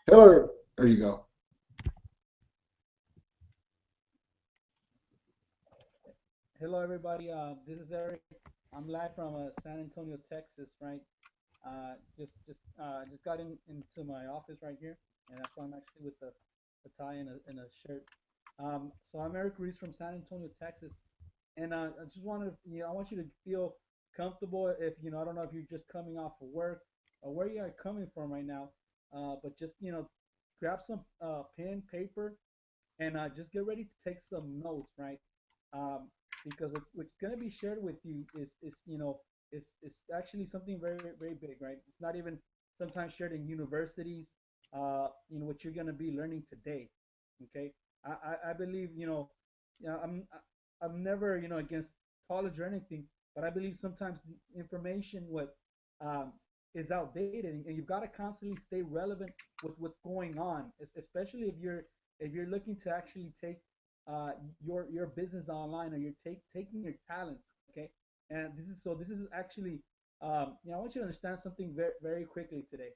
Hello, there you go. Hello, everybody. This is Eric. I'm live from San Antonio, Texas. Right. Just got into my office right here, and that's why I'm actually with the tie and a shirt. So I'm Eric Reese from San Antonio, Texas, and I just wanted I want you to feel comfortable. If I don't know if you're just coming off of work or where you are coming from right now, but just grab some pen, paper, and just get ready to take some notes, right? Um, because what's going to be shared with you is actually something very very big, right? It's not even sometimes shared in universities. What you're going to be learning today. Okay, I believe I'm never against college or anything, but I believe sometimes the information what um, is outdated, and you've got to constantly stay relevant with what's going on, especially if you're looking to actually take uh, your business online, or you're taking your talents. Okay, and this is actually I want you to understand something very very quickly today.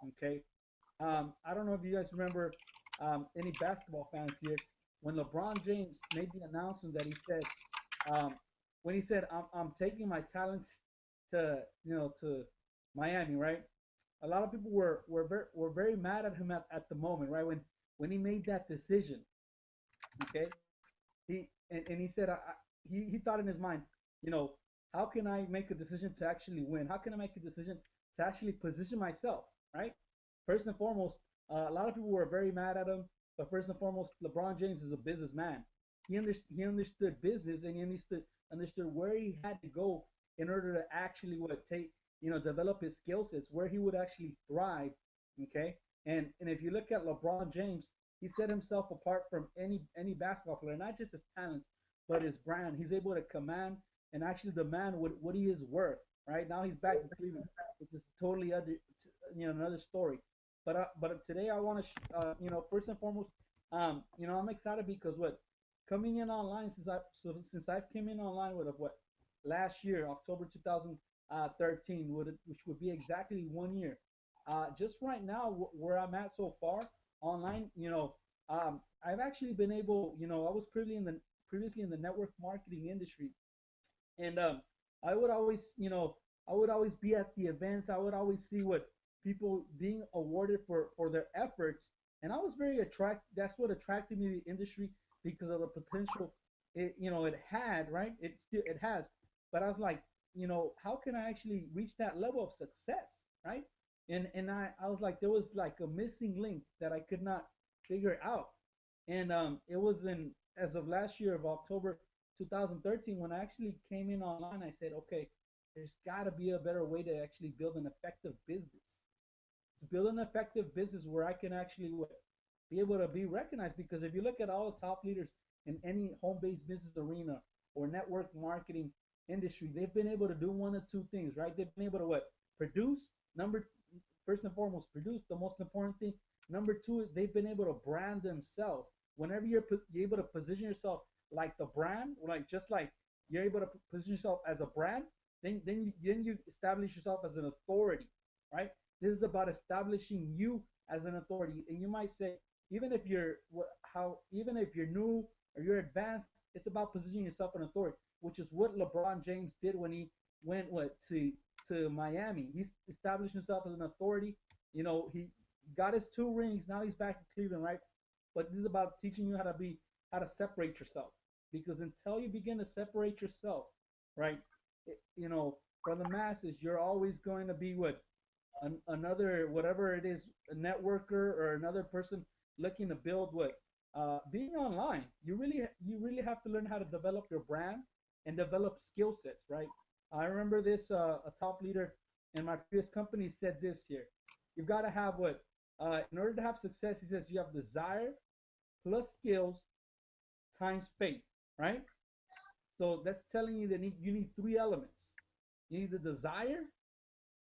Okay, I don't know if you guys remember any basketball fans here when LeBron James made the announcement that he said um, when he said I'm taking my talents to Miami, right? A lot of people were very mad at him at the moment, right? When he made that decision, okay? And he said he thought in his mind, you know, how can I make a decision to actually win? How can I make a decision to actually position myself, right? First and foremost, a lot of people were very mad at him, but first and foremost, LeBron James is a businessman. He understood business, and he understood where he had to go in order to actually what take develop his skill sets, where he would actually thrive. Okay, and if you look at LeBron James, he set himself apart from any basketball player, not just his talents, but his brand. He's able to command and actually demand what he is worth. Right now, he's back in Cleveland, which is totally other, another story. But today I want to, first and foremost, I'm excited because what coming in online since I've came in online with what last year, October 2013, which would be exactly 1 year. Just right now, where I'm at so far online, I've actually been able, I was previously in the network marketing industry, and I would always, I would always be at the events. I would always see what people being awarded for their efforts, and I was very attracted. That's what attracted me to the industry because of the potential it had, right? It has, but I was like, how can I actually reach that level of success, right? And I was like, there was like a missing link that I could not figure out, and it was in as of last year of October 2013 when I actually came in online. I said, okay, there's got to be a better way to actually build an effective business. To build an effective business where I can actually be able to be recognized. Because if you look at all the top leaders in any home-based business arena or network marketing industry, they've been able to do one of two things, right? They've been able to what? Produce number first and foremost, produce the most important thing. Number two, they've been able to brand themselves. Whenever you're able to position yourself like the brand, like just like you're able to position yourself as a brand, then you establish yourself as an authority, right? This is about establishing you as an authority. And you might say, even if you're new or you're advanced, it's about positioning yourself an authority, which is what LeBron James did when he went to Miami. He established himself as an authority. He got his two rings. Now he's back in Cleveland, right? But this is about teaching you how to separate yourself, because until you begin to separate yourself, right, from the masses, you're always going to be what another whatever it is, a networker or another person looking to build what being online. You really have to learn how to develop your brand and develop skill sets, right? I remember this a top leader in my previous company said this here. You've got to have what in order to have success, he says you have desire plus skills times faith, right? So that's telling you that you need three elements. You need the desire,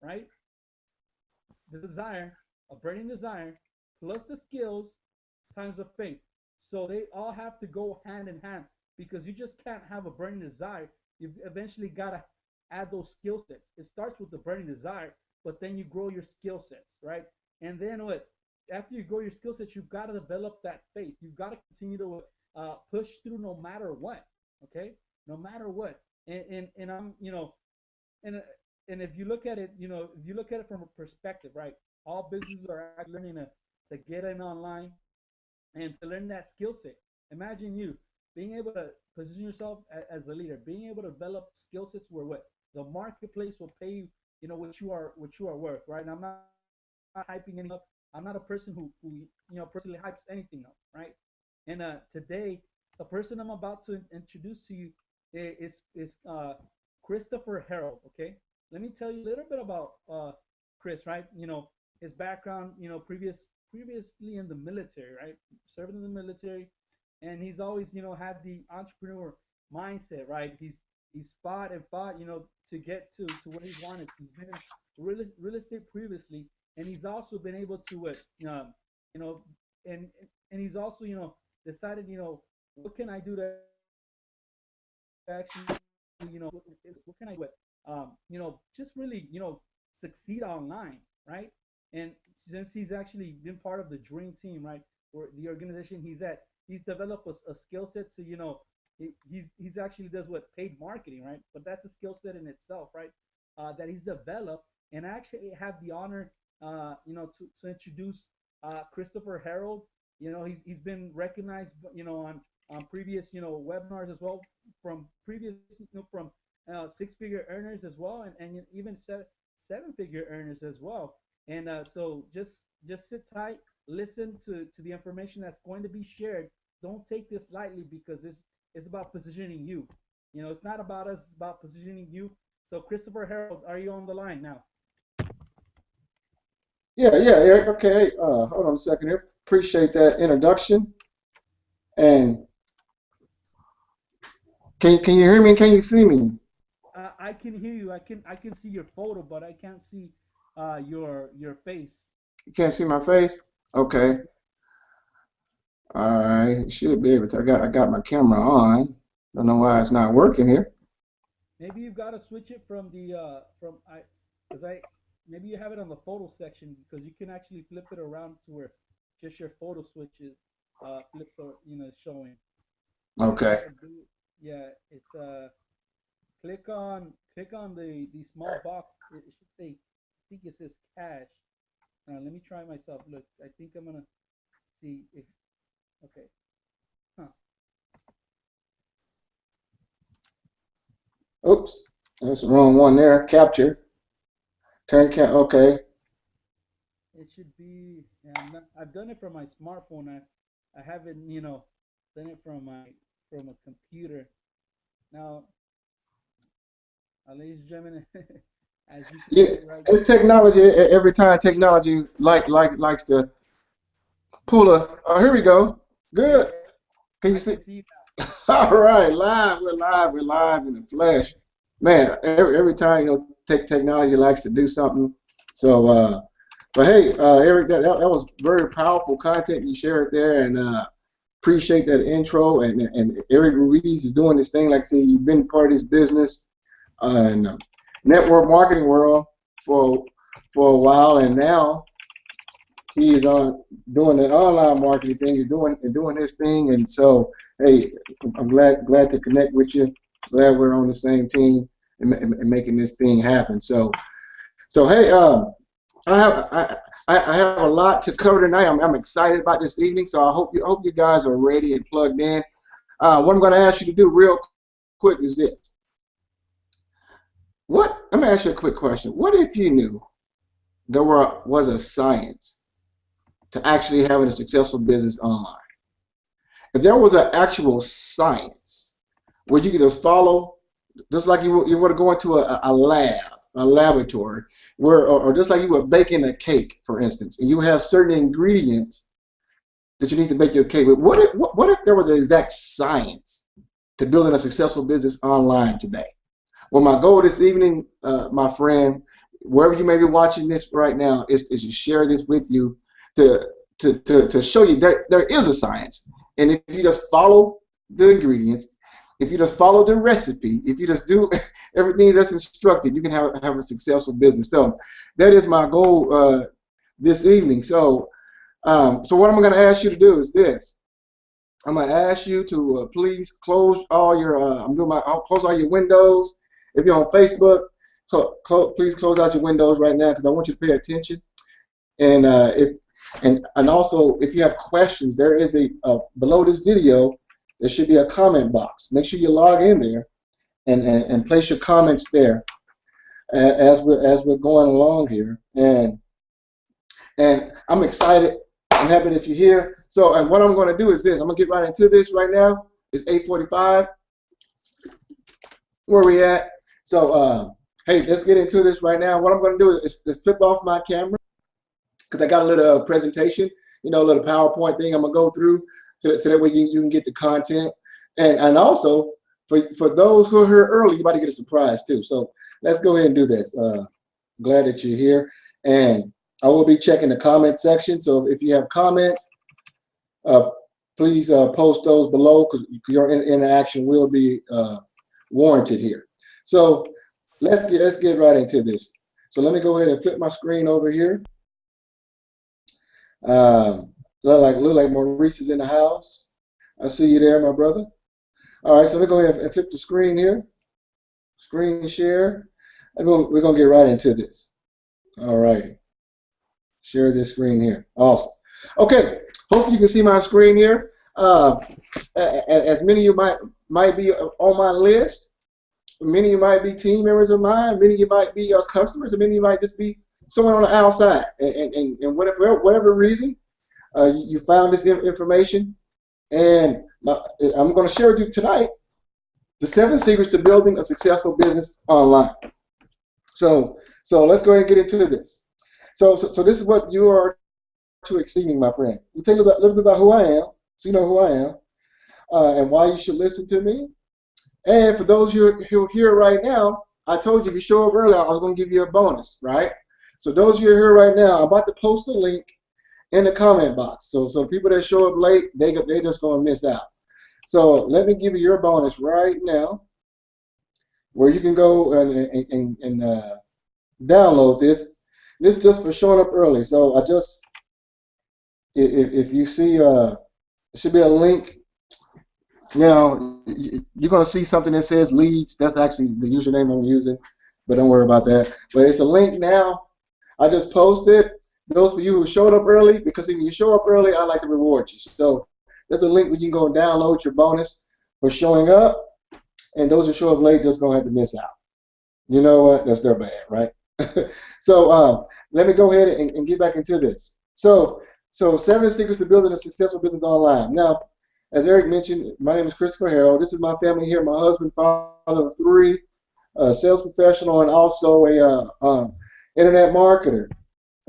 right? The desire, a burning desire, plus the skills times the faith. So they all have to go hand in hand, because you just can't have a burning desire. You've eventually got to add those skill sets. It starts with the burning desire, but then you grow your skill sets, right? And then what? after you grow your skill sets, you've got to develop that faith. You've got to continue to push through no matter what. Okay, no matter what. And I'm and and if you look at it, if you look at it from a perspective, right? All businesses are learning to get in online and to learn that skill set. Imagine you being able to position yourself as a leader, being able to develop skill sets where what the marketplace will pay you, what you are worth, right? And I'm not hyping anything up. I'm not a person who personally hypes anything up, right? And today, the person I'm about to introduce to you is Christopher Harold. Okay, let me tell you a little bit about Chris, right? His background, previously in the military, right? Serving in the military, and he's always had the entrepreneur mindset, right? He's fought and fought, to get to what he wanted. He's been in real estate previously, and he's also been able to you know, and he's also decided, what can I do to actually, what can I do? Just really, succeed online, right? And since he's actually been part of the dream team, right, or the organization he's at, he's developed a skill set to, he's actually does what paid marketing, right? But that's a skill set in itself, right? That he's developed, and I actually have the honor, to introduce Christopher Harold. He's been recognized, on previous, webinars as well, from previous, from six-figure earners as well, and even seven-figure earners as well. And so just sit tight, listen to the information that's going to be shared. Don't take this lightly, because it's about positioning you. It's not about us, it's about positioning you. So Christopher Harold, are you on the line now? Yeah, yeah, Eric. Okay. Hold on a second here. Appreciate that introduction. And can you hear me? Can you see me? I can hear you. I can see your photo, but I can't see your face. You can't see my face? Okay. All right. Should be able to. I got my camera on. Don't know why it's not working here. Maybe you've got to switch it from the from I because I maybe you have it on the photo section, because you can actually flip it around to where just your photo switches flips or showing. All you Okay. gotta do, yeah, it's click on the small box. It should say, I think it says cash. Let me try myself. Look, I think I'm gonna see if okay. Huh. Oops. That's the wrong one there. Capture. Okay. It should be. Yeah, I've done it from my smartphone. I haven't done it from a computer. Now, ladies and gentlemen, as you can Yeah. see right It's here, technology. Every time technology likes to pull a. Oh, here we go. yeah, Good. Can you I see? can see All right, live. We're live. We're live in the flesh. Man, every time technology likes to do something. So, but hey, Eric, that was very powerful content you shared there, and appreciate that intro. And Eric Ruiz is doing this thing. Like I said, he's been part of this business and network marketing world for a while, and now he is on doing the online marketing thing. He's doing his thing, and so hey, I'm glad to connect with you. Glad we're on the same team and making this thing happen. So hey, I have I have a lot to cover tonight. I'm excited about this evening. So I hope you guys are ready and plugged in. What I'm going to ask you to do real quick is this. Let me ask you a quick question. What if you knew there was a science to actually having a successful business online? If there was an actual science where you could just follow, just like you were to go into a laboratory, or just like you were baking a cake, for instance, and you have certain ingredients that you need to make your cake with. What if there was an exact science to building a successful business online today? Well, my goal this evening, my friend, wherever you may be watching this right now, is to share this with you to show you there is a science. And if you just follow the ingredients, if you just follow the recipe, if you just do everything that's instructed, you can have a successful business. So that is my goal this evening. So So what I'm going to ask you to do is this. I'm going to ask you to please close all your. I'll close all your windows. If you're on Facebook, please close out your windows right now because I want you to pay attention. And and also if you have questions, there is a below this video there should be a comment box. Make sure you log in there and place your comments there as we're going along here. And I'm excited. I'm happy that you're here. So, and what I'm going to do is this. I'm going to get right into this right now. It's 8:45. Where we at? So, hey, let's get into this right now. What I'm going to do is flip off my camera because I got a little presentation, a little PowerPoint thing I'm going to go through so that way you can get the content. And also, for those who are here early, you're about to get a surprise too. So let's go ahead and do this. Glad that you're here. And I will be checking the comment section. So if you have comments, please post those below because your interaction will be warranted here. So let's get right into this. So let me go ahead and flip my screen over here. Look like Maurice is in the house. I see you there, my brother. All right, so let me go ahead and flip the screen here. Screen share. And we're gonna get right into this. All right. Share this screen here. Awesome. Okay. Hopefully you can see my screen here. As many of you might be on my list. Many of you might be team members of mine. Many of you might be customers, and many of you might just be someone on the outside. And whatever reason, you found this information, and I'm going to share with you tonight the 7 secrets to building a successful business online. So let's go ahead and get into this. So this is what you are to exceeding, my friend. You tell you a little bit about who I am, so you know who I am, and why you should listen to me. And for those who are here right now, I told you if you show up early, I was going to give you a bonus, right? So those of you who are here right now, I'm about to post a link in the comment box. So people that show up late, they just going to miss out. So let me give you your bonus right now, where you can go and download this. This is just for showing up early. So I just, if you see, there should be a link. Now, you're going to see something that says leads. That's actually the username I'm using, but don't worry about that. But it's a link now. I just posted. Those for you who showed up early, because if you show up early, I like to reward you. So there's a link where you can go and download your bonus for showing up. And those who show up late just going to have to miss out. You know what? That's their bad, right? So let me go ahead and get back into this. So 7 secrets to building a successful business online. Now, as Eric mentioned, my name is Christopher Harold. This is my family here. My husband, father of 3, a sales professional, and also a internet marketer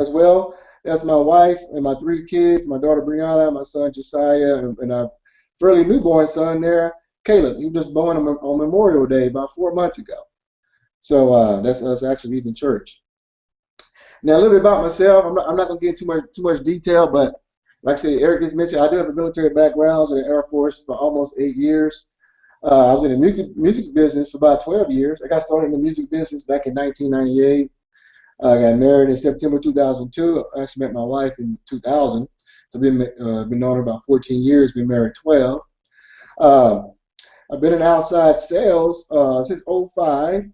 as well. That's my wife and my 3 kids, my daughter Brianna, my son Josiah, and a fairly newborn son there, Caleb. He was just born on Memorial Day about 4 months ago. So that's us actually leaving church. Now a little bit about myself. I'm not going to get too much detail, but like I said, Eric just mentioned, I do have a military background. I was in the Air Force for almost 8 years. I was in the music business for about 12 years. I got started in the music business back in 1998. I got married in September 2002. I actually met my wife in 2000. So I've been known her about 14 years, been married 12. I've been in outside sales since 2005.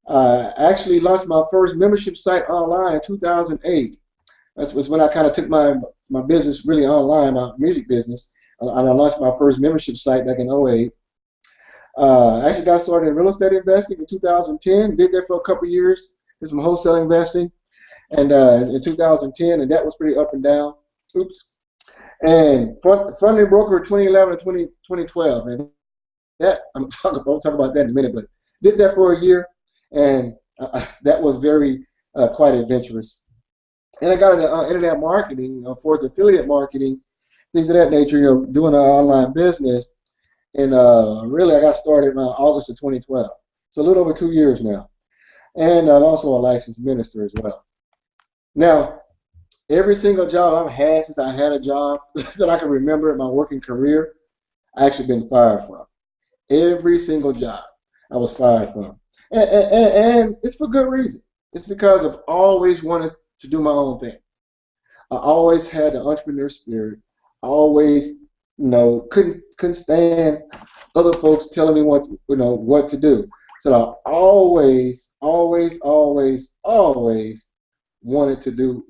I actually launched my first membership site online in 2008. That was when I kind of took my business really online, my music business, and I launched my first membership site back in 2008. I actually got started in real estate investing in 2010, did that for a couple of years, did some wholesale investing, and in 2010, and that was pretty up and down. Oops. And funding broker in 2011 and 2012, and that I'm talk about that in a minute, but did that for a year, and that was very quite adventurous. And I got into internet marketing, for affiliate marketing, things of that nature, doing an online business. And really, I got started in August of 2012. So a little over 2 years now. And I'm also a licensed minister as well. Now, every single job I've had since I had a job that I can remember in my working career, I actually been fired from. Every single job I was fired from. And it's for good reason. It's because I've always wanted to do my own thing. I always had the entrepreneur spirit. I always, couldn't stand other folks telling me what to do. So I always, always, always, always wanted to do,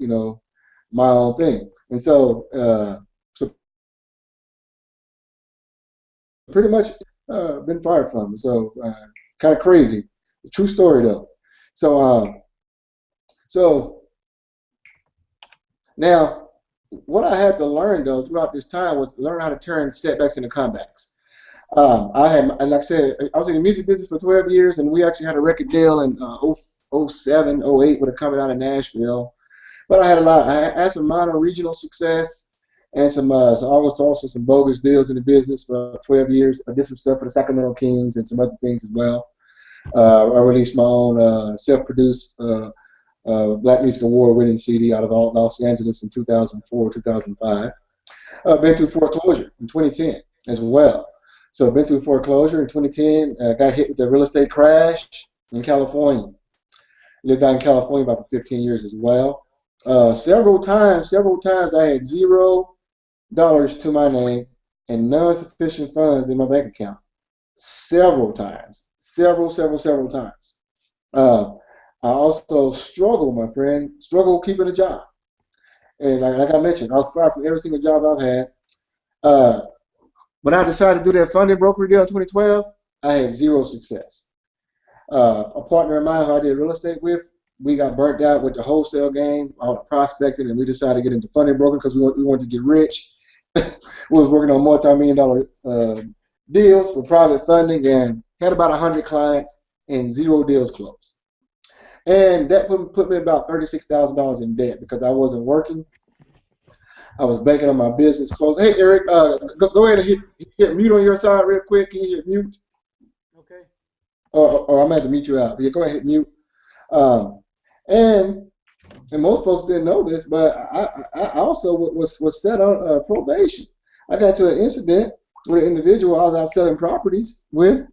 my own thing. And so pretty much been fired from. So kind of crazy. True story though. So so now what I had to learn though throughout this time was to learn how to turn setbacks into comebacks. Like I said, I was in the music business for 12 years, and we actually had a record deal in 07, 08 with a company out of Nashville. But I had some minor regional success and also some bogus deals in the business for 12 years. I did some stuff for the Sacramento Kings and some other things as well. I released my own self-produced Black Music Award-winning CD out of Los Angeles in 2004, 2005. Been through foreclosure in 2010 as well. So I've been through foreclosure in 2010. Got hit with a real estate crash in California. Lived out in California about 15 years as well. Several times I had $0 to my name and non-sufficient funds in my bank account. Several times. Several times. I also struggled, my friend, keeping a job. And like I mentioned, I was fired from every single job I've had. When I decided to do that funding broker deal in 2012, I had zero success. A partner of mine who I did real estate with, we got burnt out with the wholesale game, all the prospecting, and we decided to get into funding broker because we wanted to get rich. We was working on multi-million-dollar deals for private funding and had about 100 clients and 0 deals closed. And that put me about $36,000 in debt because I wasn't working. I was banking on my business close. Hey, Eric, go ahead and hit mute on your side real quick. Can you hit mute? Okay. Or I'm going to have to mute you out. But yeah, go ahead and hit mute. And most folks didn't know this, but I also was set on probation. I got into an incident with an individual I was out selling properties with.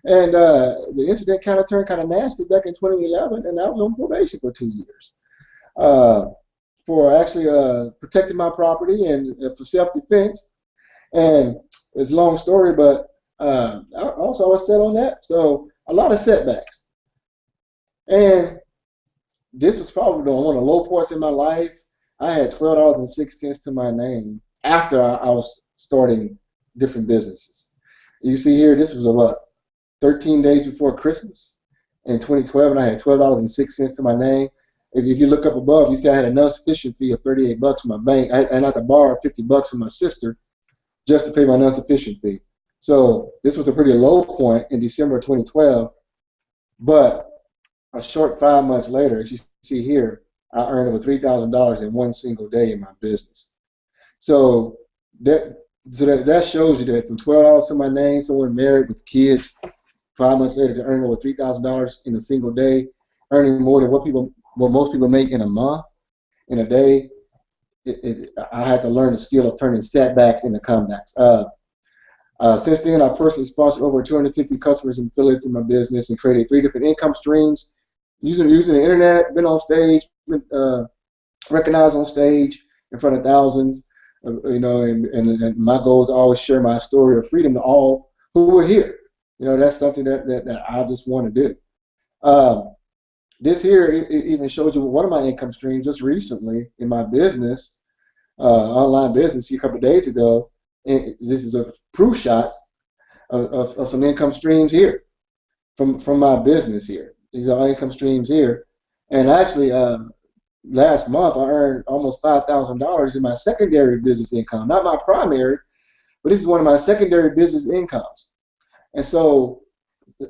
And the incident kind of turned kind of nasty back in 2011, and I was on probation for 2 years for actually protecting my property and for self-defense. And it's a long story, but I was set on that. So a lot of setbacks. And this was probably one of the low points in my life. I had $12.06 to my name after I was starting different businesses. You see here, this was what? 13 days before Christmas in 2012, and I had $12.06 to my name. If you look up above, you see I had a non-sufficient fee of $38 from my bank. I had to borrow $50 from my sister just to pay my non-sufficient fee. So this was a pretty low point in December of 2012, but a short 5 months later, as you see here, I earned over $3,000 in one single day in my business. So that shows you that from $12 to my name, someone married with kids, 5 months later to earn over $3,000 in a single day, earning more than what most people make in a month, in a day. I had to learn the skill of turning setbacks into comebacks. Since then, I personally sponsored over 250 customers and affiliates in my business and created 3 different income streams using the internet. Been on stage, been recognized on stage in front of thousands. And my goal is to always share my story of freedom to all who are here. That's something that I just want to do. This here it even shows you one of my income streams just recently in my business, online business, a couple of days ago. And this is a proof shots of some income streams here from my business here. These are income streams here. And actually, last month I earned almost $5,000 in my secondary business income, not my primary, but this is one of my secondary business incomes. And so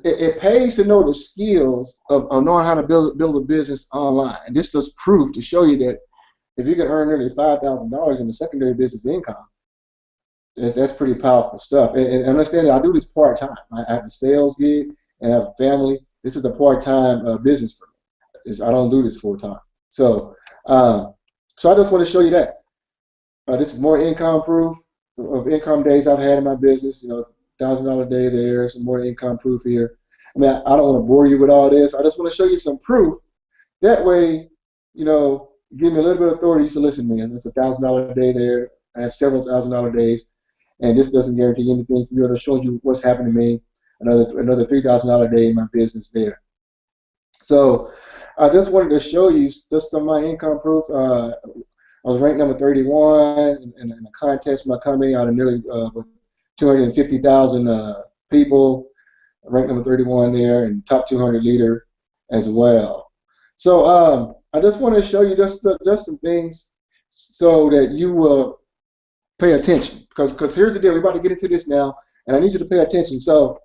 it pays to know the skills of knowing how to build a business online. And this does proof to show you that if you can earn nearly $5,000 in the secondary business income, that's pretty powerful stuff. And understand that I do this part-time. I have a sales gig and I have a family. This is a part-time business for me. I don't do this full-time. So I just want to show you that. This is more income proof of income days I've had in my business. $1,000 day there, some more income proof here. I mean, I don't want to bore you with all this. I just want to show you some proof. That way, you give me a little bit of authority, you should listen to me. It's $1,000 a day there. I have several $1,000 days, and this doesn't guarantee anything for you. It'll show you what's happened to me. Another $3,000 a day in my business there. So I just wanted to show you just some of my income proof. I was ranked number 31 in a contest for my company out of nearly 250,000 people. Ranked number 31 there, and top 200 leader as well. So I just want to show you just some things so that you will pay attention. Because here's the deal. We're about to get into this now, and I need you to pay attention. So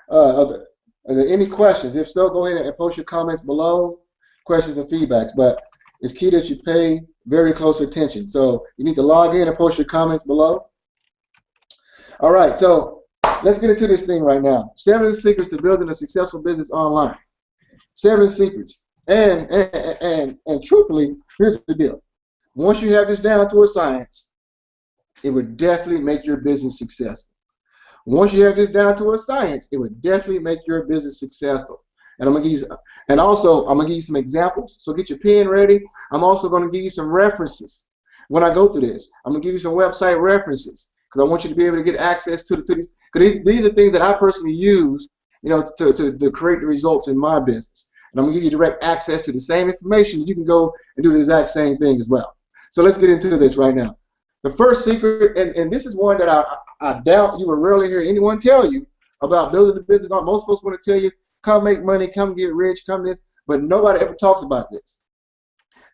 are there any questions? If so, go ahead and post your comments below, questions and feedbacks. But it's key that you pay very close attention. So you need to log in and post your comments below. All right, so let's get into this thing right now. 7 secrets to building a successful business online. 7 secrets. And truthfully, here's the deal. Once you have this down to a science, it would definitely make your business successful. Once you have this down to a science, it would definitely make your business successful. And I'm gonna give you some examples. So get your pen ready. I'm also gonna give you some references when I go through this. I'm gonna give you some website references because I want you to be able to get access to these. Because these are things that I personally use, to create the results in my business. And I'm gonna give you direct access to the same information. You can go and do the exact same thing as well. So let's get into this right now. The first secret, and this is one that I doubt you will rarely hear anyone tell you about building a business. Most folks want to tell you, come make money, come get rich, come this, but nobody ever talks about this.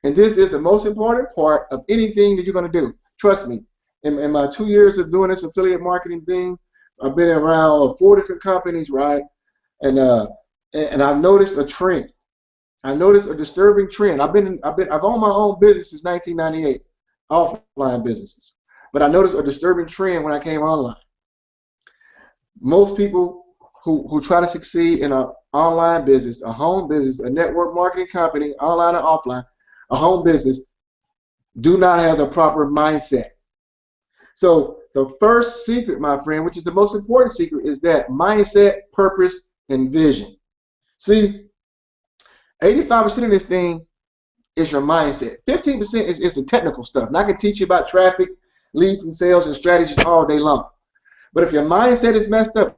And this is the most important part of anything that you're going to do. Trust me, in my 2 years of doing this affiliate marketing thing, I've been around 4 different companies, right? And I've noticed a trend. I noticed a disturbing trend. I've owned my own business since 1998, offline businesses. But I noticed a disturbing trend when I came online. Most people who try to succeed in an online business, a home business, a network marketing company, online and offline, a home business, do not have the proper mindset. So the first secret, my friend, which is the most important secret, is that mindset, purpose, and vision. See, 85% of this thing is your mindset. 15% is the technical stuff. And I can teach you about traffic, leads and sales and strategies all day long. But if your mindset is messed up,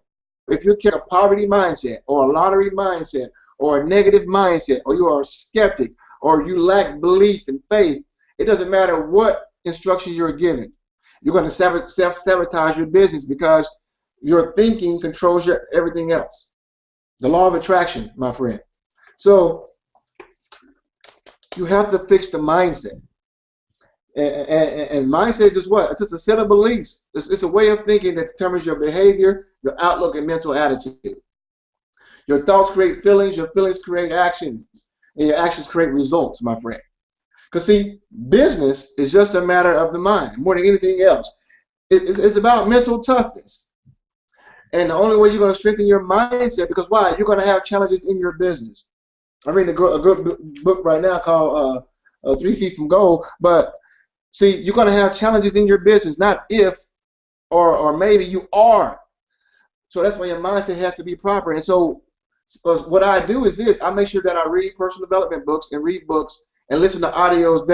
if you're a poverty mindset or a lottery mindset or a negative mindset or you are a skeptic or you lack belief and faith, it doesn't matter what instruction you're given. You're going to self-sabotage your business because your thinking controls everything else. The law of attraction, my friend. So you have to fix the mindset. And mindset is what? It's just a set of beliefs. It's a way of thinking that determines your behavior, your outlook, and mental attitude. Your thoughts create feelings, your feelings create actions, and your actions create results, my friend. Because see, business is just a matter of the mind more than anything else. It's about mental toughness. And the only way you're going to strengthen your mindset, because why? You're going to have challenges in your business. I'm reading a good book right now called 3 Feet from Gold, but see, you're going to have challenges in your business, not if or maybe, you are. So that's why your mindset has to be proper. And so what I do is this. I make sure that I read personal development books and read books and listen to audios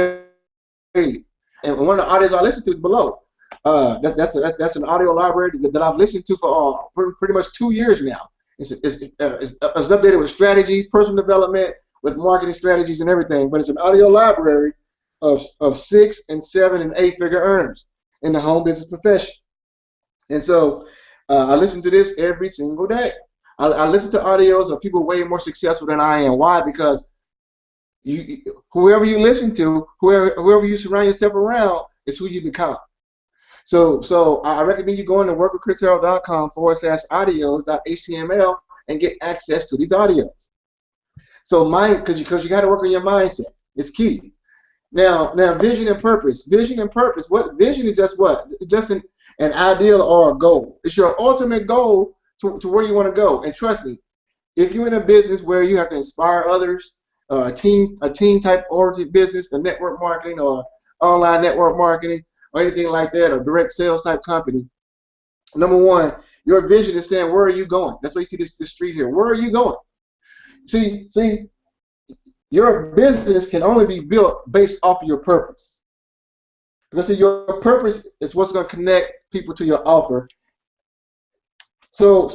daily. And one of the audios I listen to is below. That's an audio library that I've listened to for pretty much 2 years now. It's updated with strategies, personal development, with marketing strategies and everything. But it's an audio library of 6, 7, and 8 figure earners in the home business profession. And so I listen to this every single day. I listen to audios of people way more successful than I am. Why? Because whoever you listen to, whoever you surround yourself around, is who you become. So I recommend you going to workwithchrisharrell.com/audios.html and get access to these audios. So because you got to work on your mindset. It's key. Now vision and purpose. Vision and purpose. What vision is just what? Just an ideal or a goal. It's your ultimate goal to where you want to go. And trust me, if you're in a business where you have to inspire others, a team type oriented business, a network marketing or online network marketing, or anything like that, or direct sales type company, number one, your vision is saying, where are you going? That's why you see this street here. Where are you going? See, your business can only be built based off of your purpose. Because see, your purpose is what's going to connect people to your offer. So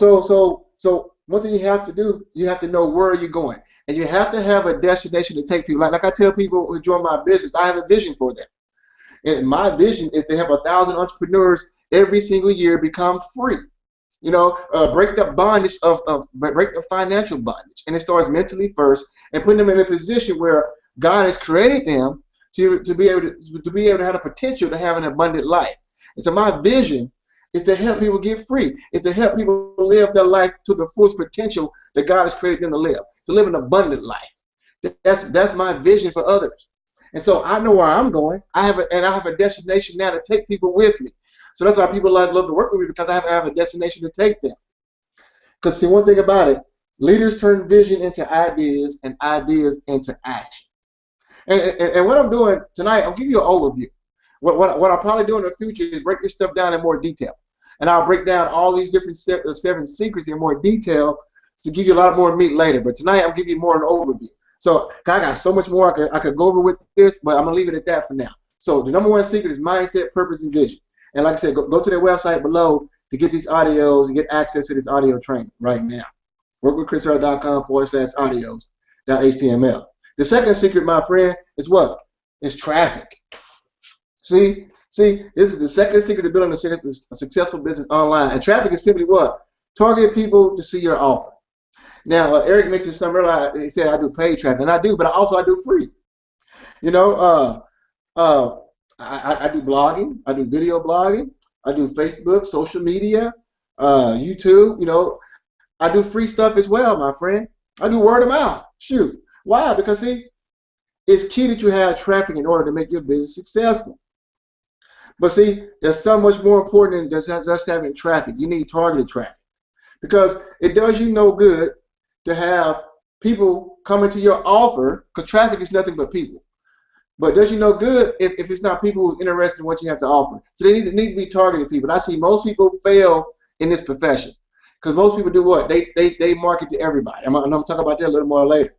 one thing you have to do, you have to know where you're going. And you have to have a destination to take people. Like I tell people who join my business, I have a vision for them. And my vision is to have 1,000 entrepreneurs every single year become free. You know, break the bondage break the financial bondage. And it starts mentally first and putting them in a position where God has created them to be able to have the potential to have an abundant life. And so my vision is to help people get free. It's to help people live their life to the fullest potential that God has created them to live an abundant life. That's my vision for others. And so I know where I'm going. I have a destination now to take people with me. So that's why people love to work with me, because I have a destination to take them. Because see, one thing about it, leaders turn vision into ideas and ideas into action. And what I'm doing tonight, I'll give you an overview. What I'll probably do in the future is break this stuff down in more detail. And I'll break down all these different 7 secrets in more detail to give you a lot more meat later. But tonight, I'll give you more an overview. So I got so much more I could go over with this, but I'm going to leave it at that for now. So the #1 secret is mindset, purpose, and vision. And like I said, go to their website below to get these audios and get access to this audio training right now. workwithchrisherald.com/audios.html. The second secret, my friend, is what? It's traffic. See, this is the second secret to building a successful business online. And traffic is simply what? Targeting people to see your offer. Now, Eric mentioned something earlier. He said I do paid traffic, and I do, but I do free. You know, I do blogging, I do video blogging, I do Facebook, social media, YouTube. You know, I do free stuff as well, my friend. I do word of mouth. Shoot, why? Because see, it's key that you have traffic in order to make your business successful. But see, there's so much more important than just having traffic. You need targeted traffic, because it does you no good to have people coming to your offer, because traffic is nothing but people. But it does you no good if it's not people who are interested in what you have to offer. So they need to be targeted people. And I see most people fail in this profession, because most people do what? They market to everybody. I'm going to talk about that a little more later.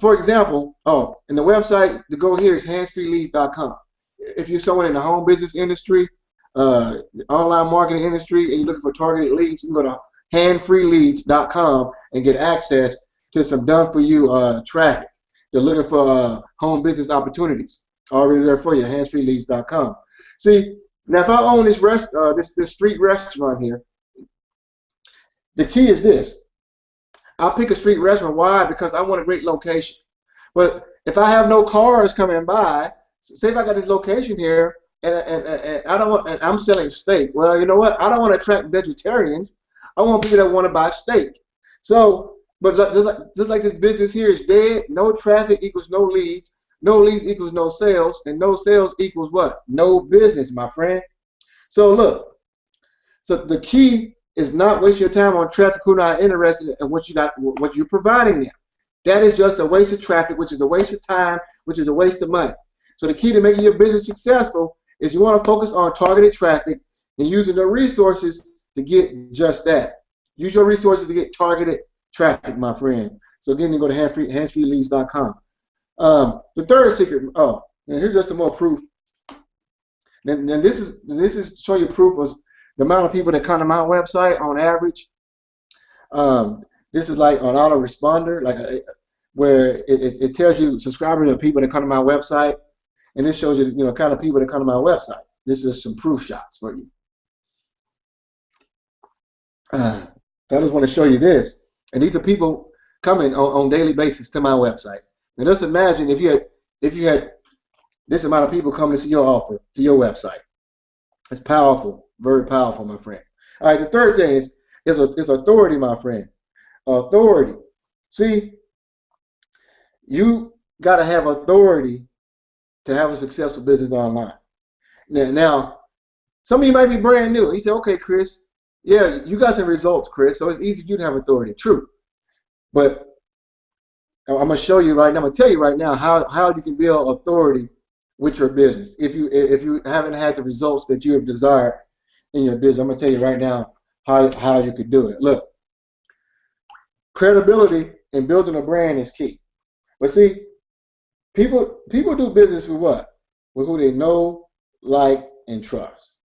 For example, and the website to go here is handsfreeleads.com. If you're someone in the home business industry, online marketing industry, and you're looking for targeted leads, you can go to handfreeleads.com and get access to some done-for-you traffic. They're looking for home business opportunities already there for you. Handsfreeleads.com. See, now if I own this street restaurant here, the key is this. I'll pick a street restaurant. Why? Because I want a great location. But if I have no cars coming by, say if I got this location here and I'm selling steak. Well, you know what? I don't want to attract vegetarians. I want people that want to buy steak. So, but just like this business here is dead, no traffic equals no leads equals no sales, and no sales equals what? No business, my friend. So look, so the key is not waste your time on traffic who are not interested in what you're providing them. That is just a waste of traffic, which is a waste of time, which is a waste of money. So the key to making your business successful is you want to focus on targeted traffic and using the resources to get just that. Use your resources to get targeted traffic, my friend. So again, you go to handsfreeleads.com. The third secret, and here's just some more proof. And this is show you proof of the amount of people that come to my website on average. This is like on autoresponder, where it tells you subscribers of people that come to my website, and this shows you kind of people that come to my website. This is some proof shots for you. I just want to show you this, and these are people coming on daily basis to my website. Now just imagine if you had this amount of people coming to see your offer to your website. It's powerful, very powerful, my friend. All right, the third thing is authority, my friend. Authority. See, you got to have authority to have a successful business online. Now, some of you might be brand new. You say, okay, Chris, yeah, you got some results, Chris, so it's easy for you to have authority. True. But I'm going to show you right now, I'm going to tell you right now how you can build authority with your business. If you haven't had the results that you have desired in your business, I'm going to tell you right now how you could do it. Look, credibility in building a brand is key. But see, people do business with what? With who they know, like, and trust.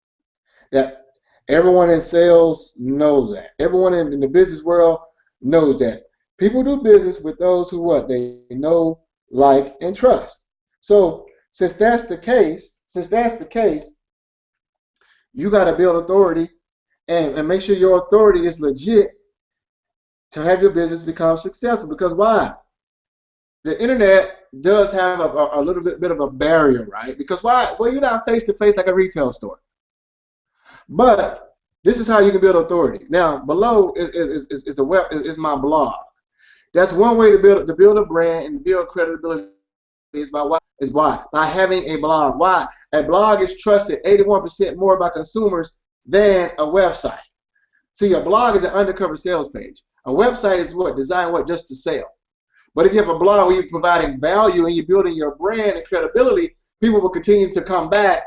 That everyone in sales knows that. Everyone in the business world knows that. People do business with those who what they know, like, and trust. So since that's the case, you got to build authority and make sure your authority is legit to have your business become successful. Because why? The internet does have a little bit of a barrier, right? Because why? Well, you're not face to face like a retail store. But this is how you can build authority. Now, below is my blog. That's one way to build a brand and build credibility by having a blog. Why? A blog is trusted 81% more by consumers than a website. See, a blog is an undercover sales page. A website is what? Designed what? Just to sell. But if you have a blog where you're providing value and you're building your brand and credibility, people will continue to come back,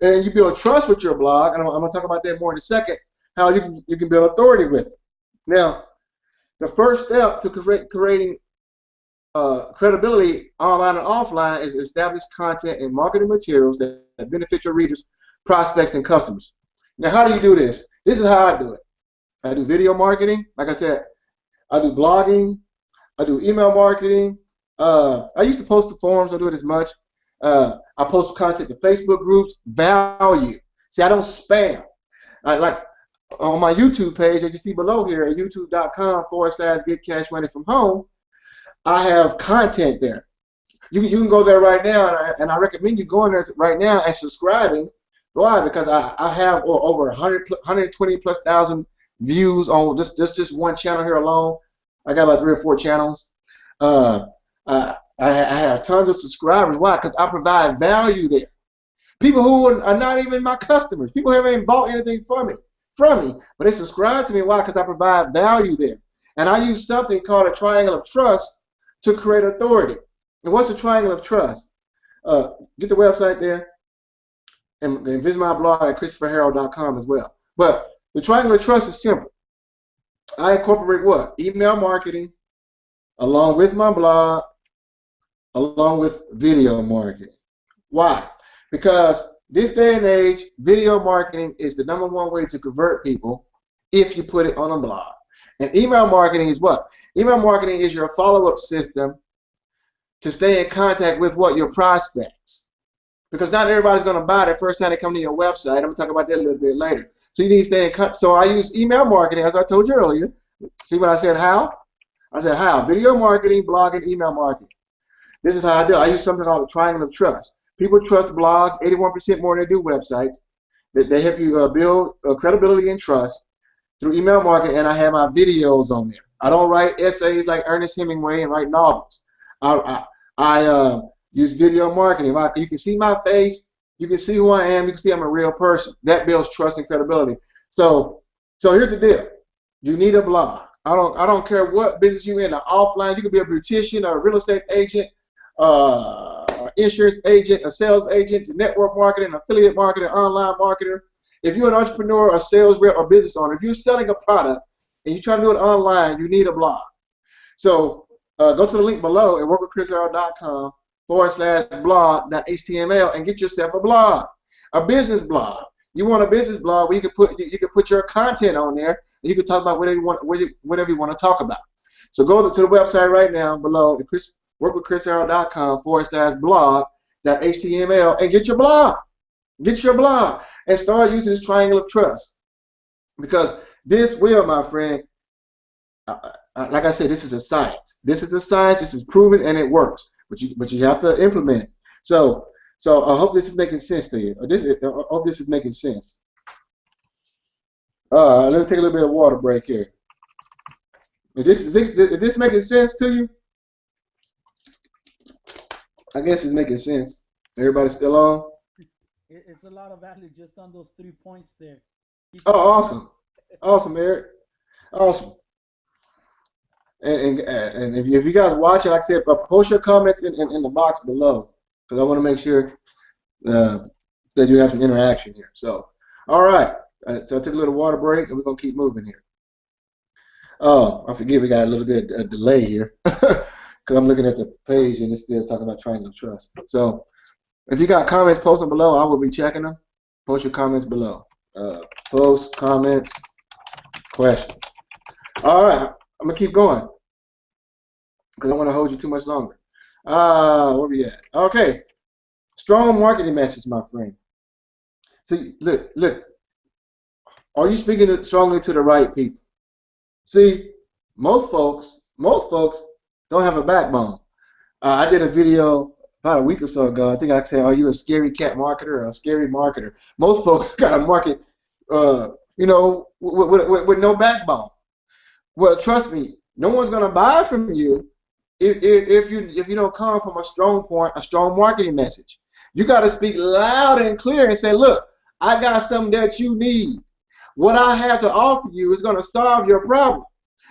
and you build trust with your blog. And I'm going to talk about that more in a second, how you can build authority with it. Now, the first step to creating credibility online and offline is establish content and marketing materials that benefit your readers, prospects, and customers. Now, how do you do this? This is how I do it. I do video marketing. Like I said, I do blogging. I do email marketing. I used to post to forums. I don't do it as much. I post content to Facebook groups. Value. See, I don't spam. Like on my YouTube page, as you see below here at youtube.com/get cash money from home, I have content there. You can go there right now, and I recommend you going there right now and subscribing. Why? Because I have over 120 plus thousand views on just one channel here alone. I got about 3 or 4 channels. I have tons of subscribers. Why? Because I provide value there. People who are not even my customers. People who haven't even bought anything from me, but they subscribe to me. Why? Because I provide value there. And I use something called a triangle of trust to create authority. And what's a triangle of trust? Get the website there and visit my blog at ChristopherHarrell.com as well. But the triangle of trust is simple. I incorporate what? Email marketing, along with my blog, along with video marketing. Why? Because this day and age, video marketing is the #1 way to convert people if you put it on a blog. And email marketing is what? Email marketing is your follow-up system to stay in contact with what? Your prospects. Because not everybody's going to buy the first time they come to your website. I'm going to talk about that a little bit later. So you need to stay in contact. So I use email marketing, as I told you earlier. See what I said? How? I said how? Video marketing, blogging, email marketing. This is how I do it. I use something called the triangle of trust. People trust blogs 81% more than they do websites. They help you build credibility and trust through email marketing, and I have my videos on there. I don't write essays like Ernest Hemingway and write novels. I use video marketing. You can see my face. You can see who I am. You can see I'm a real person. That builds trust and credibility. So here's the deal. You need a blog. I don't care what business you're in. Offline, you could be a beautician, or a real estate agent, insurance agent, a sales agent, network marketing, affiliate marketing, online marketer. If you're an entrepreneur, a sales rep, or business owner, if you're selling a product and you're trying to do it online, you need a blog. So go to the link below and workwithchrisharrell.com/blog.html and get yourself a blog, a business blog. You want a business blog where you can put your content on there, and you can talk about whatever you want to talk about. So go to the website right now below, workwithchrisharrell.com/blog.html and get your blog. Get your blog and start using this triangle of trust, because this will, my friend, like I said, this is a science. This is a science. This is proven and it works. But you have to implement it. So I hope this is making sense to you. I hope this is making sense. Let me take a little bit of water break here. Is this making sense to you? I guess it's making sense. Everybody still on? It's a lot of value just on those 3 points there. Oh, awesome. Awesome, Eric. Awesome. And if you guys watch it, like I said, post your comments in the box below, because I want to make sure that you have some interaction here. So, all right. So I took a little water break, and we're going to keep moving here. Oh, I forget we got a little bit of delay here. because I'm looking at the page and it's still talking about Triangle Trust. So if you got comments, post them below. I will be checking them. Post your comments below. Post comments, questions. All right, I'm gonna keep going because I don't want to hold you too much longer. Where we at? Okay, strong marketing message, my friend. See, look. Are you speaking strongly to the right people? See, most folks don't have a backbone. I did a video about a week or so ago. I think I said, "Are you a scary cat marketer or a scary marketer?" Most folks got a market, you know, with no backbone. Well, trust me, no one's gonna buy from you if you don't come from a strong point, a strong marketing message. You got to speak loud and clear and say, "Look, I got something that you need. What I have to offer you is going to solve your problem."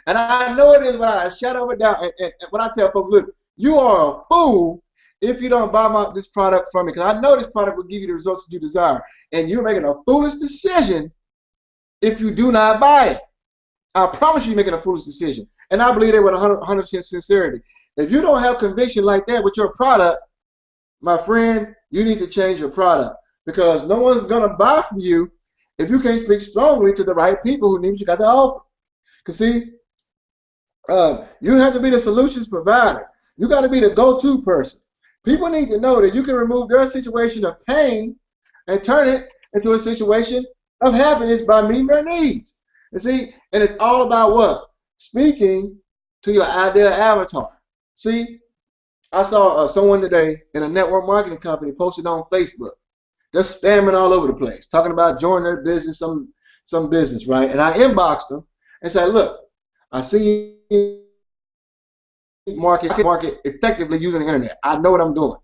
And I know it is without a shadow of a doubt. And when I tell folks, look, you are a fool if you don't buy this product from me, because I know this product will give you the results that you desire. And you're making a foolish decision if you do not buy it. I promise you, you're making a foolish decision. And I believe that with 100% sincerity. If you don't have conviction like that with your product, my friend, you need to change your product, because no one's going to buy from you if you can't speak strongly to the right people who need what you got to offer. Because see, you have to be the solutions provider. You got to be the go-to person. People need to know that you can remove their situation of pain and turn it into a situation of happiness by meeting their needs. You see, and it's all about what? Speaking to your ideal avatar. See, I saw someone today in a network marketing company posted on Facebook. They're spamming all over the place, talking about joining their business, some business, right? And I inboxed them and said, "Look, I see you market effectively using the internet. I know what I'm doing,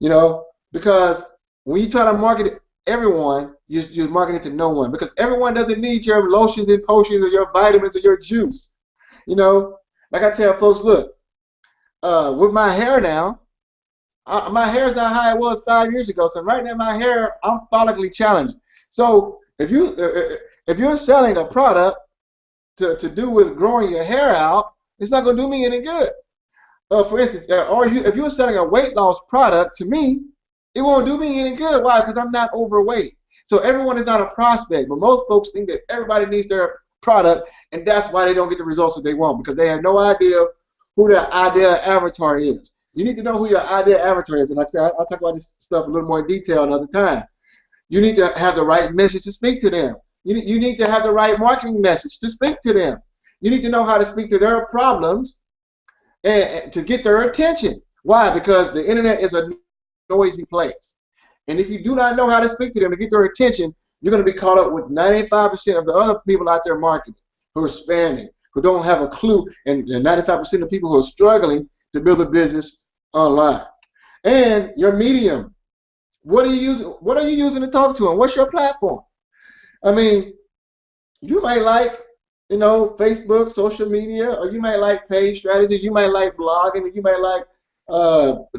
you know, because when you try to market everyone, you're marketing to no one, because everyone doesn't need your lotions and potions or your vitamins or your juice, you know. Like I tell folks, look, with my hair now, my hair is not how it was 5 years ago. So right now, my hair, I'm follically challenged. So if you're selling a product to do with growing your hair out, it's not going to do me any good. For instance, if you're selling a weight loss product to me, it won't do me any good. Why? Because I'm not overweight. So everyone is not a prospect, but most folks think that everybody needs their product, and that's why they don't get the results that they want, because they have no idea who their ideal avatar is. You need to know who your ideal avatar is, and like I said, I'll talk about this stuff a little more in detail another time. You need to have the right message to speak to them. You need to have the right marketing message to speak to them. You need to know how to speak to their problems and to get their attention. Why? Because the internet is a noisy place. And if you do not know how to speak to them to get their attention, you're going to be caught up with 95% of the other people out there marketing who are spamming, who don't have a clue, and 95% of people who are struggling to build a business online. And your medium. What are you using to talk to them? What's your platform? I mean, you might like, you know, Facebook, social media, or you might like page strategy, you might like blogging, you might like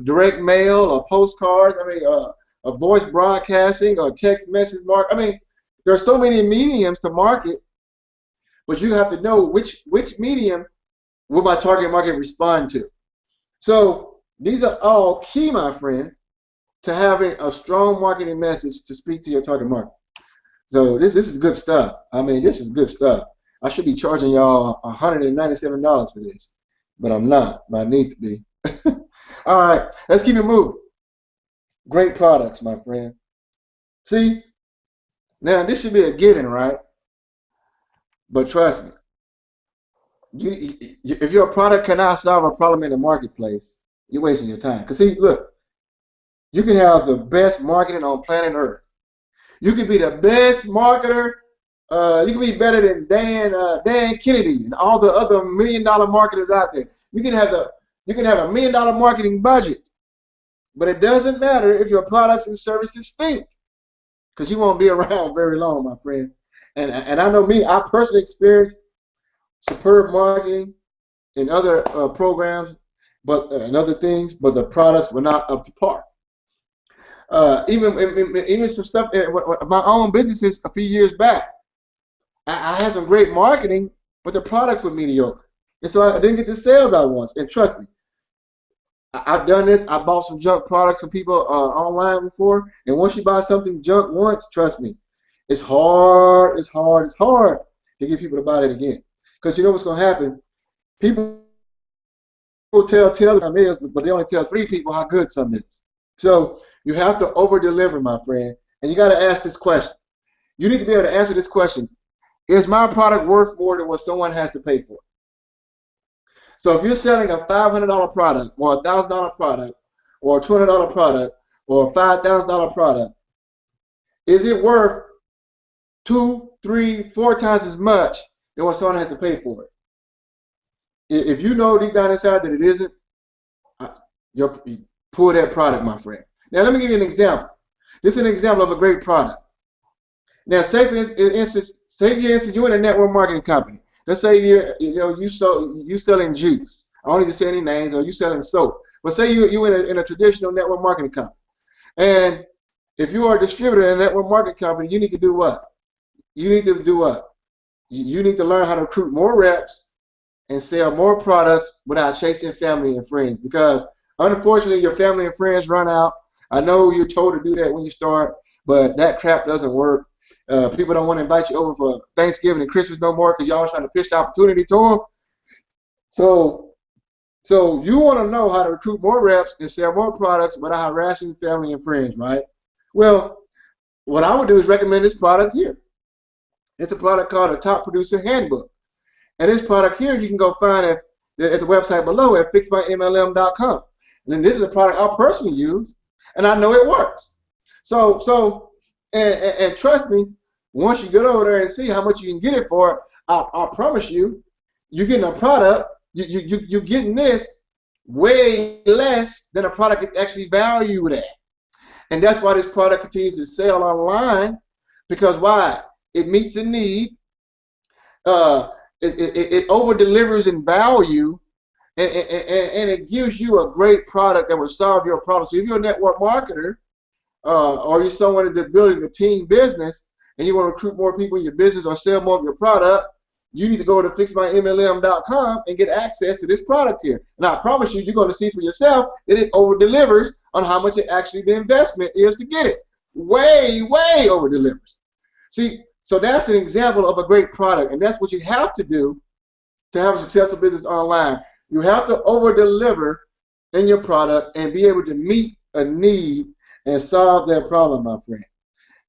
direct mail or postcards, I mean, a voice broadcasting or text message I mean, there are so many mediums to market, but you have to know which medium will my target market respond to. So these are all key, my friend, to having a strong marketing message to speak to your target market. So this is good stuff. I mean, this is good stuff. I should be charging y'all $197 for this, but I'm not. But I need to be. All right, let's keep it moving. Great products, my friend. See, now this should be a given, right? But trust me, if your product cannot solve a problem in the marketplace, you're wasting your time. Because see, look, you can have the best marketing on planet Earth. You can be the best marketer. You can be better than Dan Kennedy and all the other $1 million marketers out there. You can have a $1 million marketing budget, but it doesn't matter if your products and services stink, because you won't be around very long, my friend. And I know me, I personally experienced superb marketing in other programs, and other things, but the products were not up to par. Even some stuff in my own businesses a few years back, I had some great marketing, but the products were mediocre, and so I didn't get the sales I wanted. And trust me, I've done this. I bought some junk products from people online before, and once you buy something junk once, trust me, it's hard, it's hard, it's hard to get people to buy it again. Because you know what's going to happen? People will tell 10 other is, but they only tell 3 people how good something is. So you have to over deliver, my friend, and you got to ask this question. You need to be able to answer this question: is my product worth more than what someone has to pay for? So if you're selling a $500 product, or a $1,000 product, or a $200 product, or a $5,000 product, is it worth 2, 3, 4 times as much than what someone has to pay for it? If you know deep down inside that it isn't, you pull that product, my friend. Now let me give you an example. This is an example of a great product. Now, say for instance, you're in a network marketing company. Let's say you selling juice. I don't need to say any names. Or you selling soap. But say you in a traditional network marketing company, and if you are a distributor in a network marketing company, you need to do what? You need to do what? You need to learn how to recruit more reps and sell more products without chasing family and friends. Because unfortunately, your family and friends run out. I know you're told to do that when you start, but that crap doesn't work. People don't want to invite you over for Thanksgiving and Christmas no more because y'all trying to pitch the opportunity to them. So you want to know how to recruit more reps and sell more products without harassing family and friends, right? Well, what I would do is recommend this product here. It's a product called a Top Producer Handbook. And this product here you can go find at the website below at fixmymlm.com. And then this is a product I personally use, and I know it works. And trust me, once you get over there and see how much you can get it for, I promise you, you're getting a product, you're getting this way less than a product is actually valued at. And that's why this product continues to sell online, because why? It meets a need, it over-delivers in value, and it gives you a great product that will solve your problem. So if you're a network marketer, or you're someone that's building a team business and you want to recruit more people in your business or sell more of your product, you need to go to fixmymlm.com and get access to this product here. And I promise you, you're going to see for yourself that it over-delivers on how much actually the investment is to get it. Way, way over-delivers. See, so that's an example of a great product, and that's what you have to do to have a successful business online. You have to over-deliver in your product and be able to meet a need and solve that problem, my friend.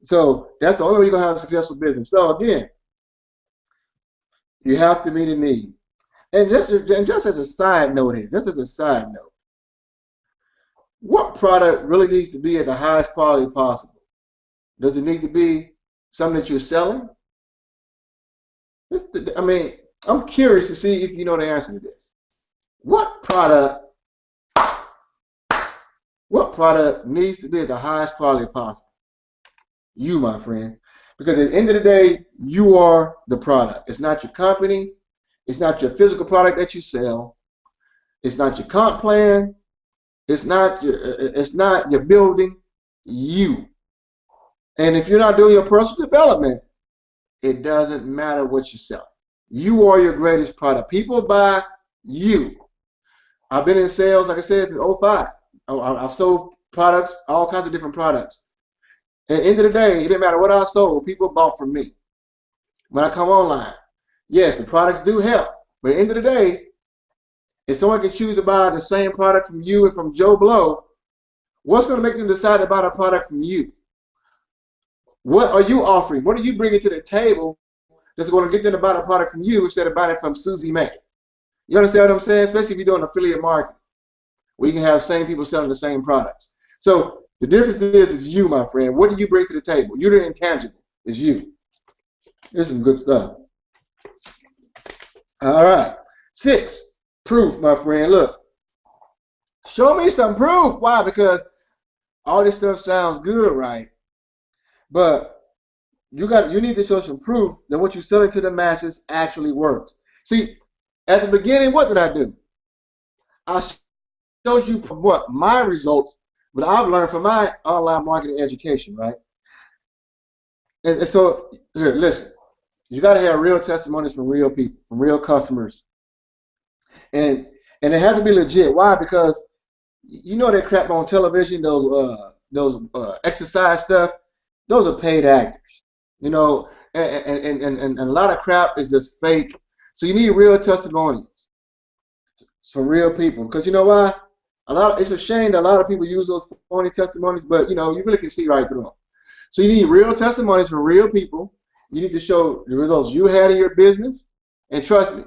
So that's the only way you're going to have a successful business. So again, you have to meet a need. And just as a side note here, what product really needs to be at the highest quality possible? Does it need to be something that you're selling? I'm curious to see if you know the answer to this. What product needs to be at the highest quality possible? You, my friend. Because at the end of the day, you are the product. It's not your company. It's not your physical product that you sell. It's not your comp plan. It's not your building. You. And if you're not doing your personal development, it doesn't matter what you sell. You are your greatest product. People buy you. I've been in sales, like I said, since 2005. I've sold products, all kinds of different products. At the end of the day, it didn't matter what I sold, people bought from me. When I come online, yes, the products do help, but at the end of the day, if someone can choose to buy the same product from you and from Joe Blow, what's going to make them decide to buy a product from you? What are you offering? What are you bringing to the table that's going to get them to buy a product from you instead of buying it from Susie May? You understand what I'm saying? Especially if you're doing affiliate marketing, where you can have same people selling the same products. So the difference is you, my friend. What do you bring to the table? You're the intangible. It's you. Here's some good stuff. All right. 6, proof, my friend. Look, show me some proof. Why? Because all this stuff sounds good, right? But you need to show some proof that what you're selling to the masses actually works. See, at the beginning, what did I do? I showed you what my results, but I've learned from my online marketing education, right? And so here, listen, you got to have real testimonies from real people, from real customers, and it has to be legit. Why? Because You know that crap on television, those exercise stuff, those are paid actors. You know, and a lot of crap is just fake. So you need real testimonials from real people. Because you know why? It's a shame that a lot of people use those phony testimonies, but you know, you really can see right through them. So you need real testimonies from real people. You need to show the results you had in your business, and trust me,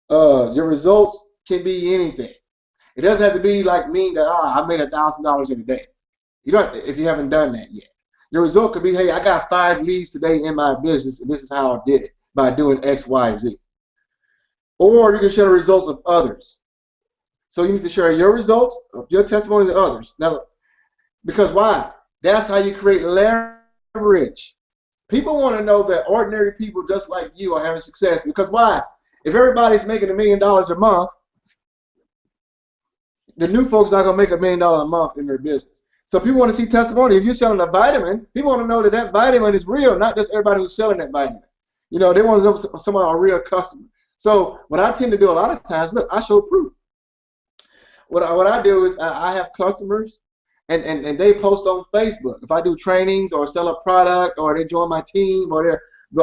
your results can be anything. It doesn't have to be like me that I made $1,000 in a day. You don't if you haven't done that yet. Your result could be, hey, I got 5 leads today in my business, and this is how I did it by doing X, Y, Z. Or you can share the results of others. So you need to share your results, your testimony to others. Now, because why? That's how you create leverage. People want to know that ordinary people just like you are having success. Because why? If everybody's making $1 million a month, the new folks not going to make $1 million a month in their business. So people want to see testimony. If you're selling a vitamin, people want to know that that vitamin is real, not just everybody who's selling that vitamin. You know, they want to know someone a real customer. So what I tend to do a lot of times, look, I show proof. What I do is I have customers, and they post on Facebook. If I do trainings or sell a product, or they join my team, or they're,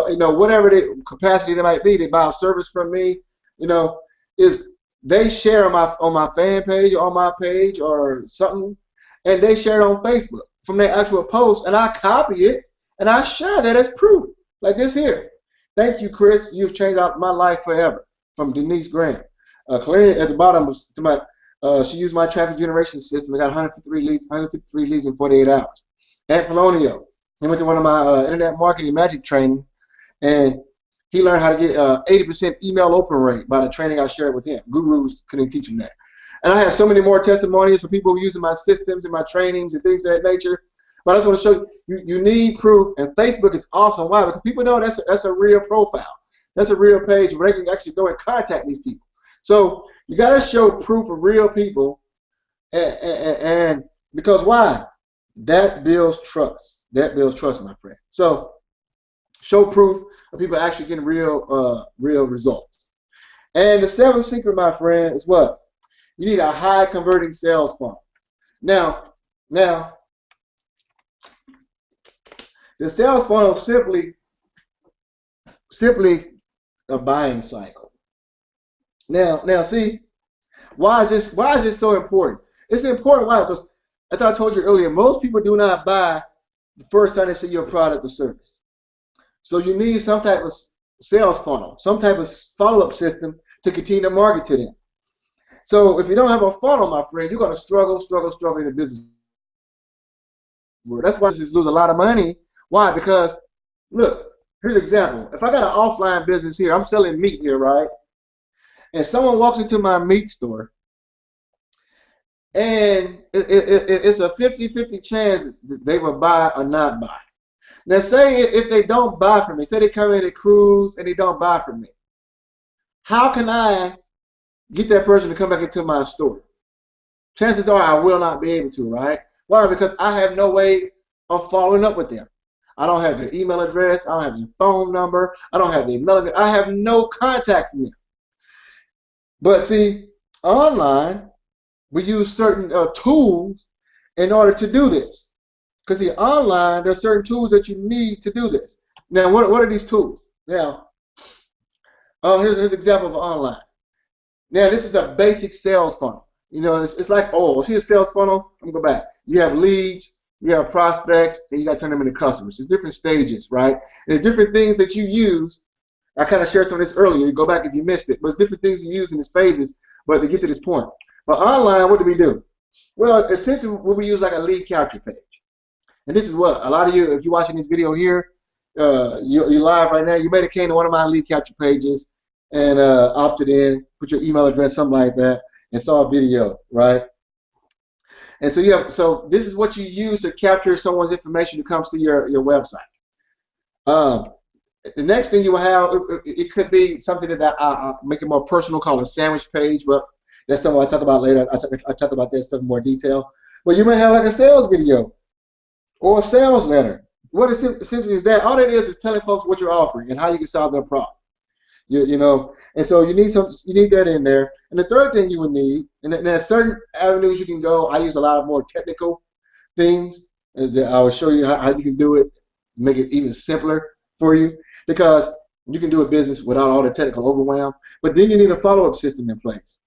you know, whatever the capacity they might be, they buy a service from me. You know, is they share on my fan page or on my page or something, and they share it on Facebook from their actual post, and I copy it and I share that as proof, like this here. Thank you, Chris. You've changed out my life forever. From Denise Graham. Clarion at the bottom to my. She used my traffic generation system. I got 153 leads in 48 hours. Ant Polonio, he went to one of my internet marketing magic training, and he learned how to get 80% email open rate by the training I shared with him. Gurus couldn't teach him that. And I have so many more testimonials for people using my systems and my trainings and things of that nature. But I just want to show you, you need proof, and Facebook is awesome. Why? Because people know that's a real profile. That's a real page where they can actually go and contact these people. So you got to show proof of real people, and because why? That builds trust. That builds trust, my friend. So show proof of people actually getting real results. And the 7th secret, my friend, is what? You need a high converting sales funnel. Now, the sales funnel is simply a buying cycle. Now, see, why is this so important? It's important. Why? Because as I told you earlier, most people do not buy the first time they see your product or service. So you need some type of sales funnel, some type of follow-up system to continue to market to them. So if you don't have a funnel, my friend, you're going to struggle in the business world. That's why businesses lose a lot of money. Why? Because, look, here's an example. If I got an offline business here, I'm selling meat here, right? And someone walks into my meat store, and it's a 50-50 chance that they will buy or not buy. Now, say if they don't buy from me, say they come in at cruise and they don't buy from me, how can I get that person to come back into my store? Chances are I will not be able to, right? Why? Because I have no way of following up with them. I don't have their email address. I don't have their phone number. I don't have their email address. I have no contact from them. But see, online, we use certain tools in order to do this. Because see, online, there's certain tools that you need to do this. Now, what are these tools? Now, here's an example of online. Now, this is a basic sales funnel. You know, it's like, oh, here's a sales funnel. I'm going to go back. You have leads, you have prospects, and you got to turn them into customers. There's different stages, right? And there's different things that you use. I kind of shared some of this earlier. You go back if you missed it. But it's different things you use in these phases, but to get to this point. But online, what do we do? Well, essentially, we use like a lead capture page. And this is what a lot of you, if you're watching this video here, you're live right now, you may have came to one of my lead capture pages and opted in, put your email address, something like that, and saw a video, right? And so so this is what you use to capture someone's information to come see your website. The next thing you will have, it could be something that I make it more personal, called a sandwich page, but that's something I'll talk about later. I'll talk about that stuff in more detail. But you may have like a sales video or a sales letter. What essentially is that? All it is telling folks what you're offering and how you can solve their problem. You know, and so you need that in there. And the third thing you would need, and there's certain avenues you can go. I use a lot of more technical things. That I will show you how you can do it, make it even simpler for you, because you can do a business without all the technical overwhelm. But then you need a follow-up system in place.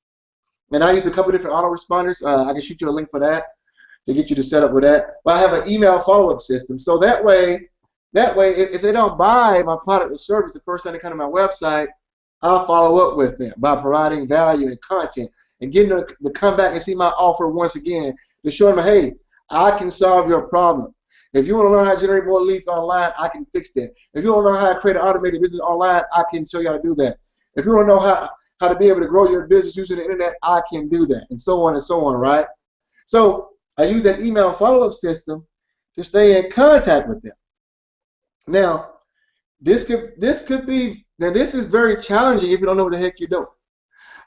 And I use a couple different autoresponders. I can shoot you a link for that to get you to set up with that. But I have an email follow-up system, so that way if they don't buy my product or service the first time they come to my website, I'll follow up with them by providing value and content and getting them to come back and see my offer once again to show them, hey, I can solve your problem. If you want to learn how to generate more leads online, I can fix that. If you want to learn how to create an automated business online, I can show you how to do that. If you want to know how to be able to grow your business using the internet, I can do that, and so on, right? So I use that email follow-up system to stay in contact with them. Now, this is very challenging if you don't know what the heck you're doing.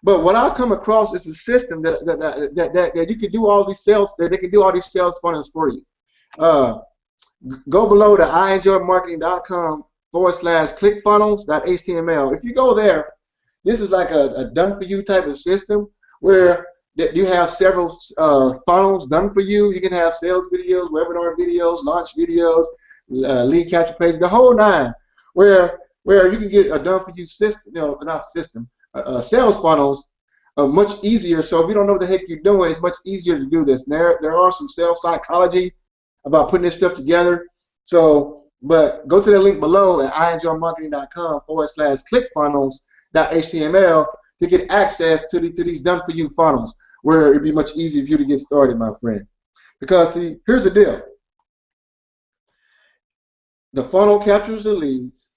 But what I've come across is a system that you can do all these sales, that they can do all these sales funnels for you. Go below to ienjoymarketing.com/clickfunnels.html. If you go there, this is like a done-for-you type of system where you have several funnels done for you. You can have sales videos, webinar videos, launch videos, lead capture pages, the whole nine, where you can get a done-for-you system, sales funnels much easier. So if you don't know what the heck you're doing, it's much easier to do this. And there are some sales psychology about putting this stuff together. So, but go to the link below at ienjoymarketing.com/clickfunnels.html to get access to these done-for-you funnels, where it'd be much easier for you to get started, my friend. Because see, here's the deal. The funnel captures the leads,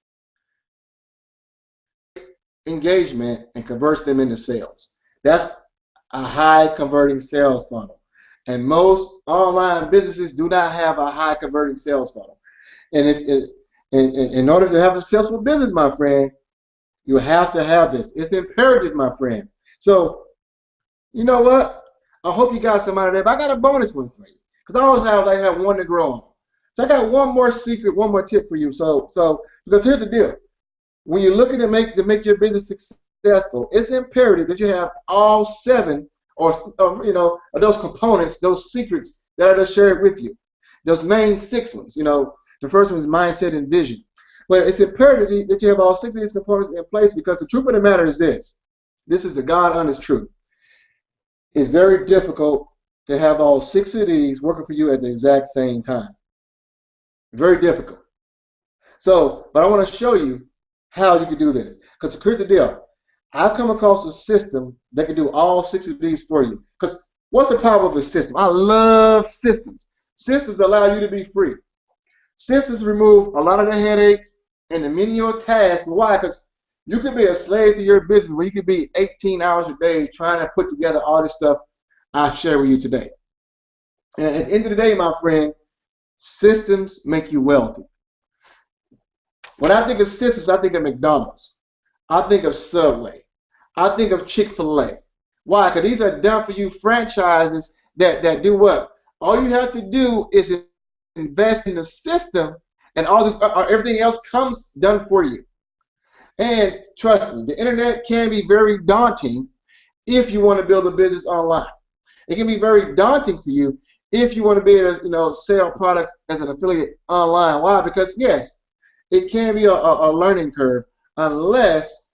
engagement, and converts them into sales. That's a high converting sales funnel. And most online businesses do not have a high converting sales funnel. And in order to have a successful business, my friend, you have to have this. It's imperative, my friend. So, you know what? I hope you got some out of that. But I got a bonus one for you, because I always have one to grow on. So I got one more secret, one more tip for you. So because here's the deal. When you're looking to make your business successful, it's imperative that you have all 7 or those components, those secrets that I just shared with you. Those main 6 ones. The first one is mindset and vision. But it's imperative that you have all 6 of these components in place, because the truth of the matter is this. This is the God honest truth. It's very difficult to have all 6 of these working for you at the exact same time. Very difficult. So, but I want to show you how you can do this. Because here's the deal. I've come across a system that can do all 6 of these for you. Because what's the power of a system? I love systems. Systems allow you to be free. Systems remove a lot of the headaches and the menial tasks. Why? Because you could be a slave to your business where you could be 18 hours a day trying to put together all this stuff I share with you today. And at the end of the day, my friend, systems make you wealthy. When I think of systems, I think of McDonald's. I think of Subway. I think of Chick-fil-A. Why? Because these are done-for-you franchises that do what? All you have to do is invest in the system, and all this, everything else comes done for you. And trust me, the internet can be very daunting if you want to build a business online. It can be very daunting for you if you want to be able to, sell products as an affiliate online. Why? Because yes, it can be a learning curve unless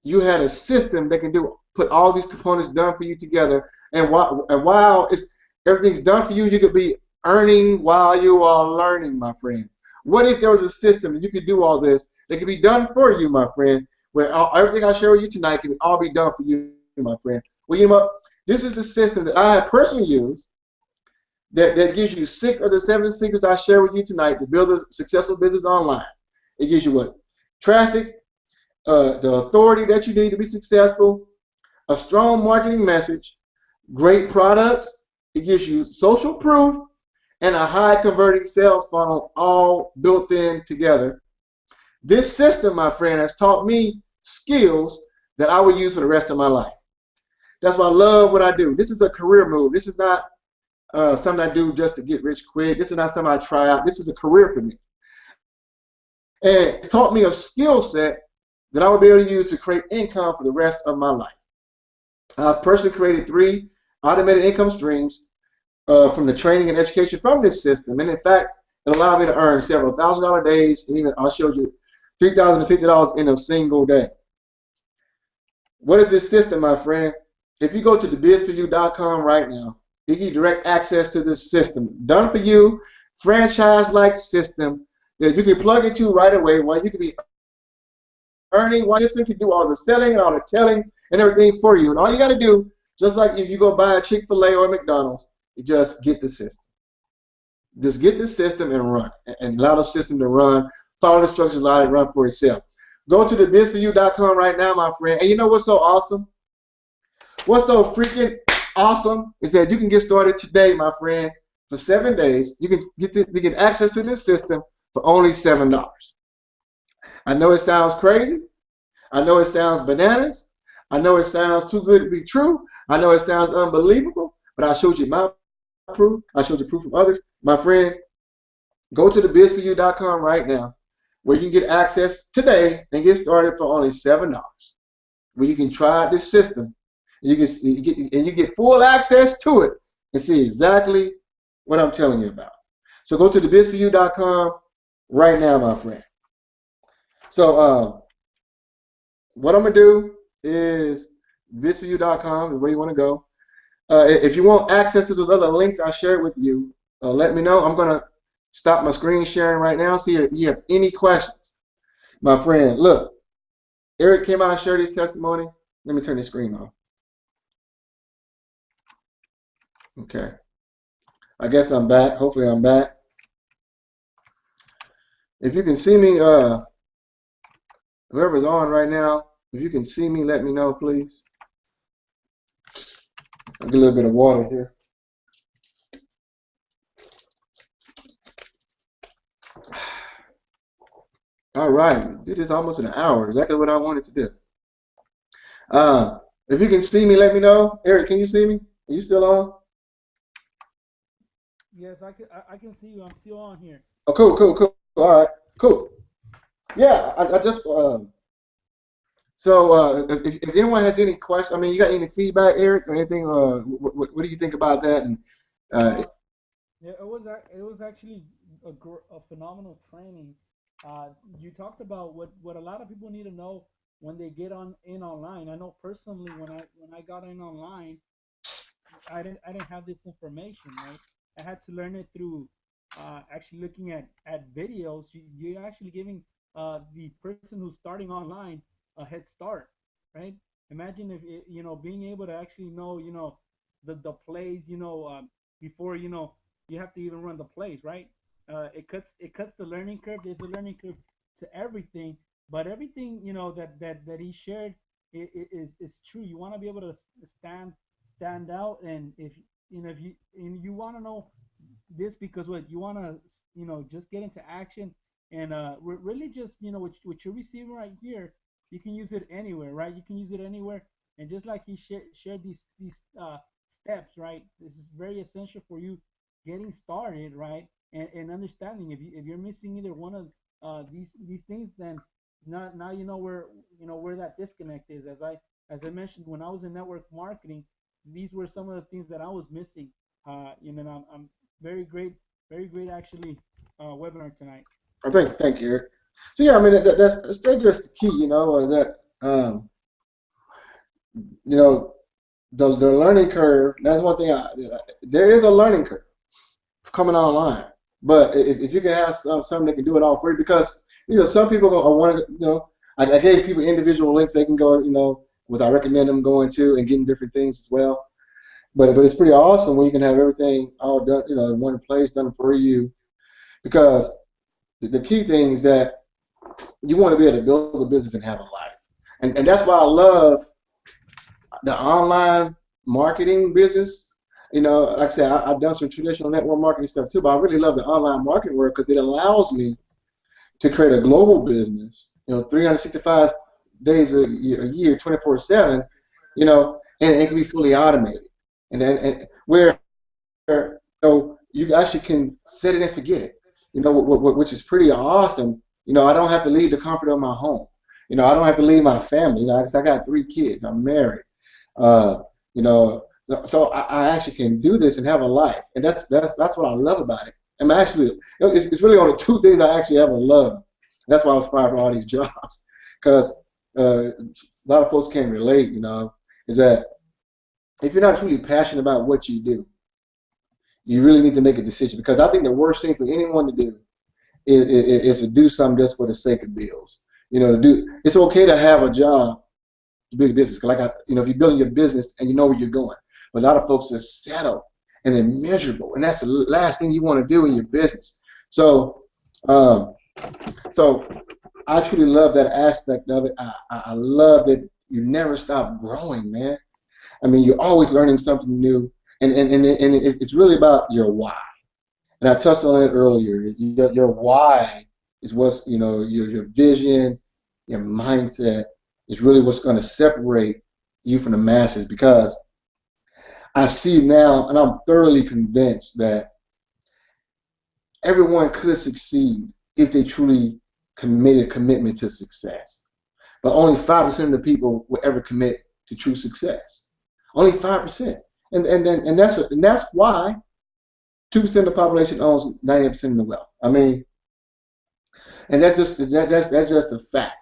you had a system that can put all these components done for you together. And while everything's done for you, you could be earning while you are learning, my friend. What if there was a system and you could do all this that could be done for you, my friend, where everything I share with you tonight can all be done for you, my friend? Well, you know what? This is a system that I have personally used that gives you 6 of the 7 secrets I share with you tonight to build a successful business online. It gives you what? Traffic, the authority that you need to be successful, a strong marketing message, great products. It gives you social proof, and a high converting sales funnel, all built in together. This system, my friend, has taught me skills that I will use for the rest of my life. That's why I love what I do. This is a career move. This is not something I do just to get rich quick. This is not something I try out. This is a career for me. And it taught me a skill set that I will be able to use to create income for the rest of my life. I've personally created 3 automated income streams from the training and education from this system. And in fact, it allowed me to earn several $1,000 days, and even I showed you $3,050 in a single day. What is this system, my friend? If you go to thebizforyou.com right now, you get direct access to this system. Done for you, franchise-like system that you can plug into right away while you can be earning. One system can do all the selling and all the telling and everything for you. And all you got to do, just like if you go buy a Chick-fil-A or a McDonald's, you just get the system. Just get the system and run, and allow the system to run. Follow the instructions, allow it to run for itself. Go to thebizforyou.com right now, my friend. And you know what's so awesome? What's so freaking awesome is that you can get started today, my friend, for 7 days. You can get access to this system for only $7. I know it sounds crazy. I know it sounds bananas. I know it sounds too good to be true. I know it sounds unbelievable, but I showed you my proof. I showed you proof from others. My friend, go to thebizforyou.com right now, where you can get access today and get started for only $7, where you can try this system. You get full access to it and see exactly what I'm telling you about. So go to thebizforyou.com right now, my friend. So what I'm gonna do is bizforyou.com is where you want to go. If you want access to those other links I shared with you, let me know. I'm gonna stop my screen sharing right now. See if you have any questions, my friend. Look, Eric came out and shared his testimony. Let me turn the screen off. Okay. I guess I'm back. Hopefully I'm back. If you can see me, whoever's on right now, if you can see me, let me know, please. I'll get a little bit of water here. All right. Did this almost an hour. Exactly what I wanted to do. If you can see me, let me know. Eric, can you see me? Are you still on? Yes, I can see you. I'm still on here. Oh, cool. All right, cool. Yeah, I just if anyone has any questions, I mean, you got any feedback, Eric, or anything? What do you think about that? And yeah, it was actually a phenomenal training. You talked about what a lot of people need to know when they get in online. I know personally when I got in online, I didn't have this information, right? I had to learn it through actually looking at videos. You're actually giving the person who's starting online a head start, right? Imagine if being able to actually know the plays before you have to even run the plays, right? It cuts the learning curve. There's a learning curve to everything, but everything that he shared is true. You want to be able to stand out, and if you want to know this because what you want to just get into action and really just what you're receiving right here, you can use it anywhere, right? You can use it anywhere, and just like he shared these steps, right? This is very essential for you getting started, right? And understanding if you're missing either one of these things, then now you know where that disconnect is. As I mentioned, when I was in network marketing, these were some of the things that I was missing. I'm very great actually webinar tonight. Thank you, Eric. So yeah, I mean that's just the key, that the learning curve. That's one thing. There is a learning curve coming online, but if you can have something that can do it all for you, because some people want to, I gave people individual links they can go, I recommend them going to and getting different things as well. But it's pretty awesome when you can have everything all done, in one place, done for you. Because the key thing is that you want to be able to build a business and have a life. And that's why I love the online marketing business. Like I said, I've done some traditional network marketing stuff too, but I really love the online marketing work because it allows me to create a global business, 365 days a year, 24/7, and it can be fully automated. And where you actually can set it and forget it, which is pretty awesome. I don't have to leave the comfort of my home. I don't have to leave my family. I got 3 kids. I'm married. Uh, you know, so I actually can do this and have a life, and that's what I love about it. I'm actually, it's really only 2 things I actually ever love. And that's why I was fired for all these jobs, because a lot of folks can't relate. Is that if you're not truly passionate about what you do, you really need to make a decision. Because I think the worst thing for anyone to do is to do something just for the sake of bills. It's okay to have a job to build a business. Like if you're building your business and you know where you're going, but a lot of folks just settle and they're miserable, and that's the last thing you want to do in your business. So, so I truly love that aspect of it. I love that you never stop growing, man. I mean, you're always learning something new, and it's really about your why. And I touched on it earlier. Your why is what's, your vision, your mindset is really what's going to separate you from the masses, because I see now, and I'm thoroughly convinced that everyone could succeed if they truly commitment to success. But only 5% of the people will ever commit to true success. Only 5%. And that's why 2% of the population owns 90% of the wealth. I mean, and that's just a fact,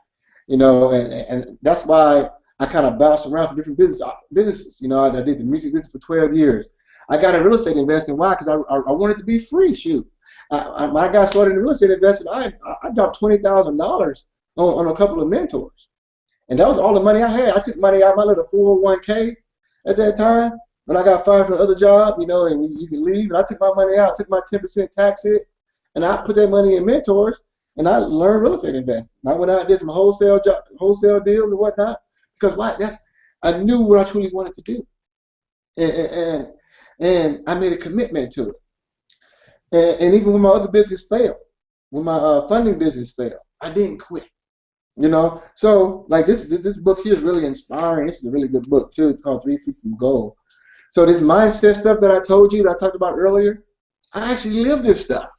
and that's why I kind of bounced around for different businesses. I did the music business for 12 years. I got in real estate investing. Why? Because I wanted to be free. Shoot, when I got started in real estate investing, I dropped $20,000 on a couple of mentors, and that was all the money I had. I took money out of my little 401k at that time when I got fired from the other job, and you can leave. And I took my money out, took my 10% tax hit, and I put that money in mentors, and I learned real estate investing. And I went out and did some wholesale deals and whatnot, because I knew what I truly wanted to do, and I made a commitment to it. And even when my other business failed, when my funding business failed, I didn't quit. So like this book here is really inspiring. This is a really good book too. It's called 3 Feet from Gold. So this mindset stuff that I told you, that I talked about earlier, I actually live this stuff.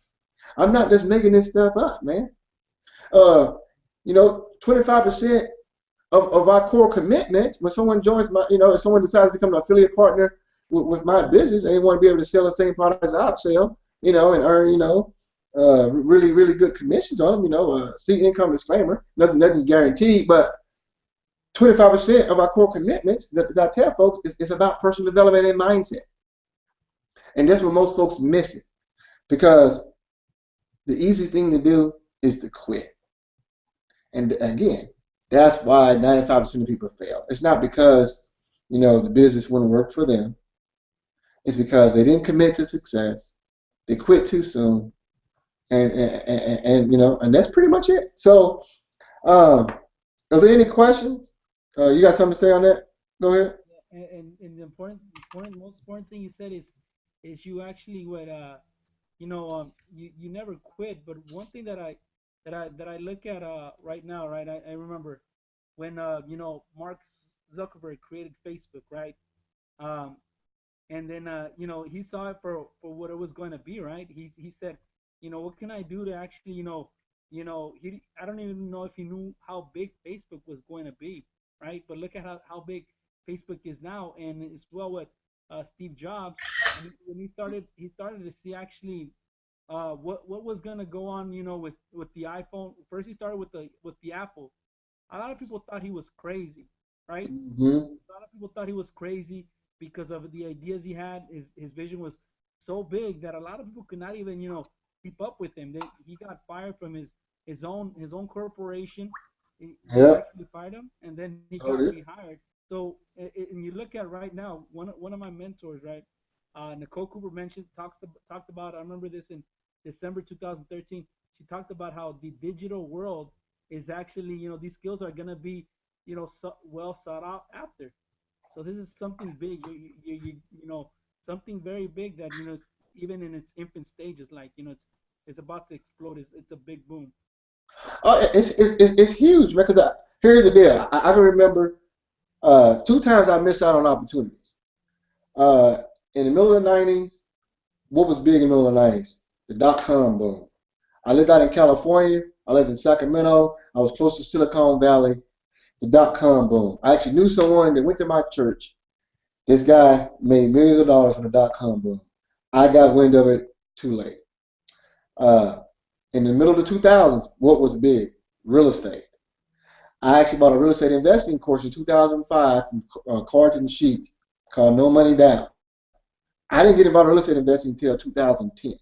I'm not just making this stuff up, man. 25% of our core commitments, when someone joins if someone decides to become an affiliate partner with my business, and they want to be able to sell the same products I sell, and earn, really, really good commissions on them, see income disclaimer, nothing's guaranteed, but 25% of our core commitments that I tell folks is about personal development and mindset. And that's what most folks miss it, because the easiest thing to do is to quit. And again, that's why 95% of people fail. It's not because, the business wouldn't work for them. It's because they didn't commit to success. They quit too soon. And that's pretty much it. So, are there any questions? You got something to say on that? Go ahead. And the most important thing you said is you actually would you never quit. But one thing that I look at right now, right? I remember when Mark Zuckerberg created Facebook, right? And then he saw it for what it was going to be, right? He said, what can I do to actually I don't even know if he knew how big Facebook was going to be, right? But look at how big Facebook is now, and as well with Steve Jobs, when he started to see actually what was going to go on, with the iPhone. First he started with the Apple. A lot of people thought he was crazy, right? Mm-hmm. A lot of people thought he was crazy because of the ideas he had. His vision was so big that a lot of people could not even keep up with him. He got fired from his own corporation. He actually fired him, and then he got rehired. So, and you look at right now, one of my mentors, right, Nicole Cooper talked about. I remember this in December 2013. She talked about how the digital world is actually, these skills are gonna be, well sought out after. So this is something big. Something very big that even in its infant stages, like it's about to explode. It's a big boom. Oh, it's huge, man. Because here's the deal. I can remember 2 times I missed out on opportunities. In the middle of the 90s, what was big in the middle of the 90s? The dot-com boom. I lived out in California. I lived in Sacramento. I was close to Silicon Valley. The dot-com boom. I actually knew someone that went to my church. This guy made millions of dollars from the dot-com boom. I got wind of it too late. In the middle of the 2000s, what was big? Real estate. I actually bought a real estate investing course in 2005 from Carlton Sheets called No Money Down. I didn't get involved in real estate investing until 2010,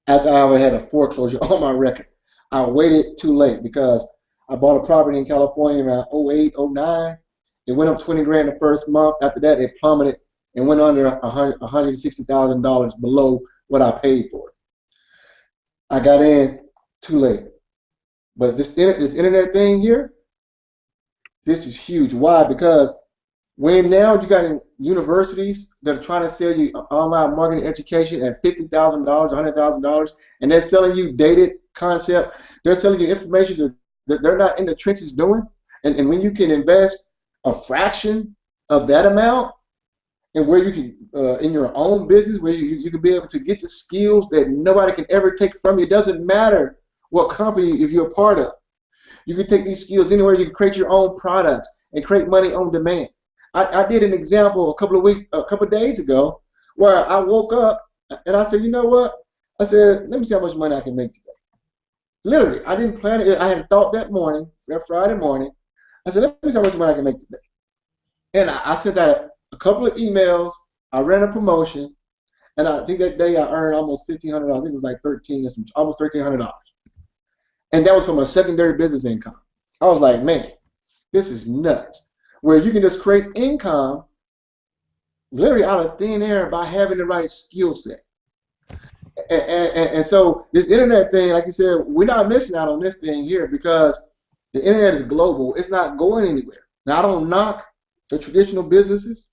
after I already had a foreclosure on my record. I waited too late because I bought a property in California around 08, 09. It went up 20 grand the first month. After that, it plummeted and went under $160,000 below what I paid for it. I got in too late. But this internet thing here, this is huge. Why? Because when now you got in universities that are trying to sell you online marketing education at $50,000, $100,000, and they're selling you dated concept. They're selling you information that they're not in the trenches doing. And when you can invest a fraction of that amount, and where you can, in your own business, where you can be able to get the skills that nobody can ever take from you. It doesn't matter what company if you're a part of. You can take these skills anywhere. You can create your own products and create money on demand. I did an example a couple of days ago where I woke up and I said, you know what? I said, let me see how much money I can make today. Literally, I didn't plan it. I had a thought that morning, that Friday morning. I said, let me see how much money I can make today. And I sent out a couple of emails. I ran a promotion, and I think that day I earned almost $1,500. I think it was like almost $1,300. And that was from a secondary business income. I was like, man, this is nuts. Where you can just create income literally out of thin air by having the right skill set. And so this internet thing, like you said, we're not missing out on this thing here because the internet is global. It's not going anywhere. Now, I don't knock the traditional businesses,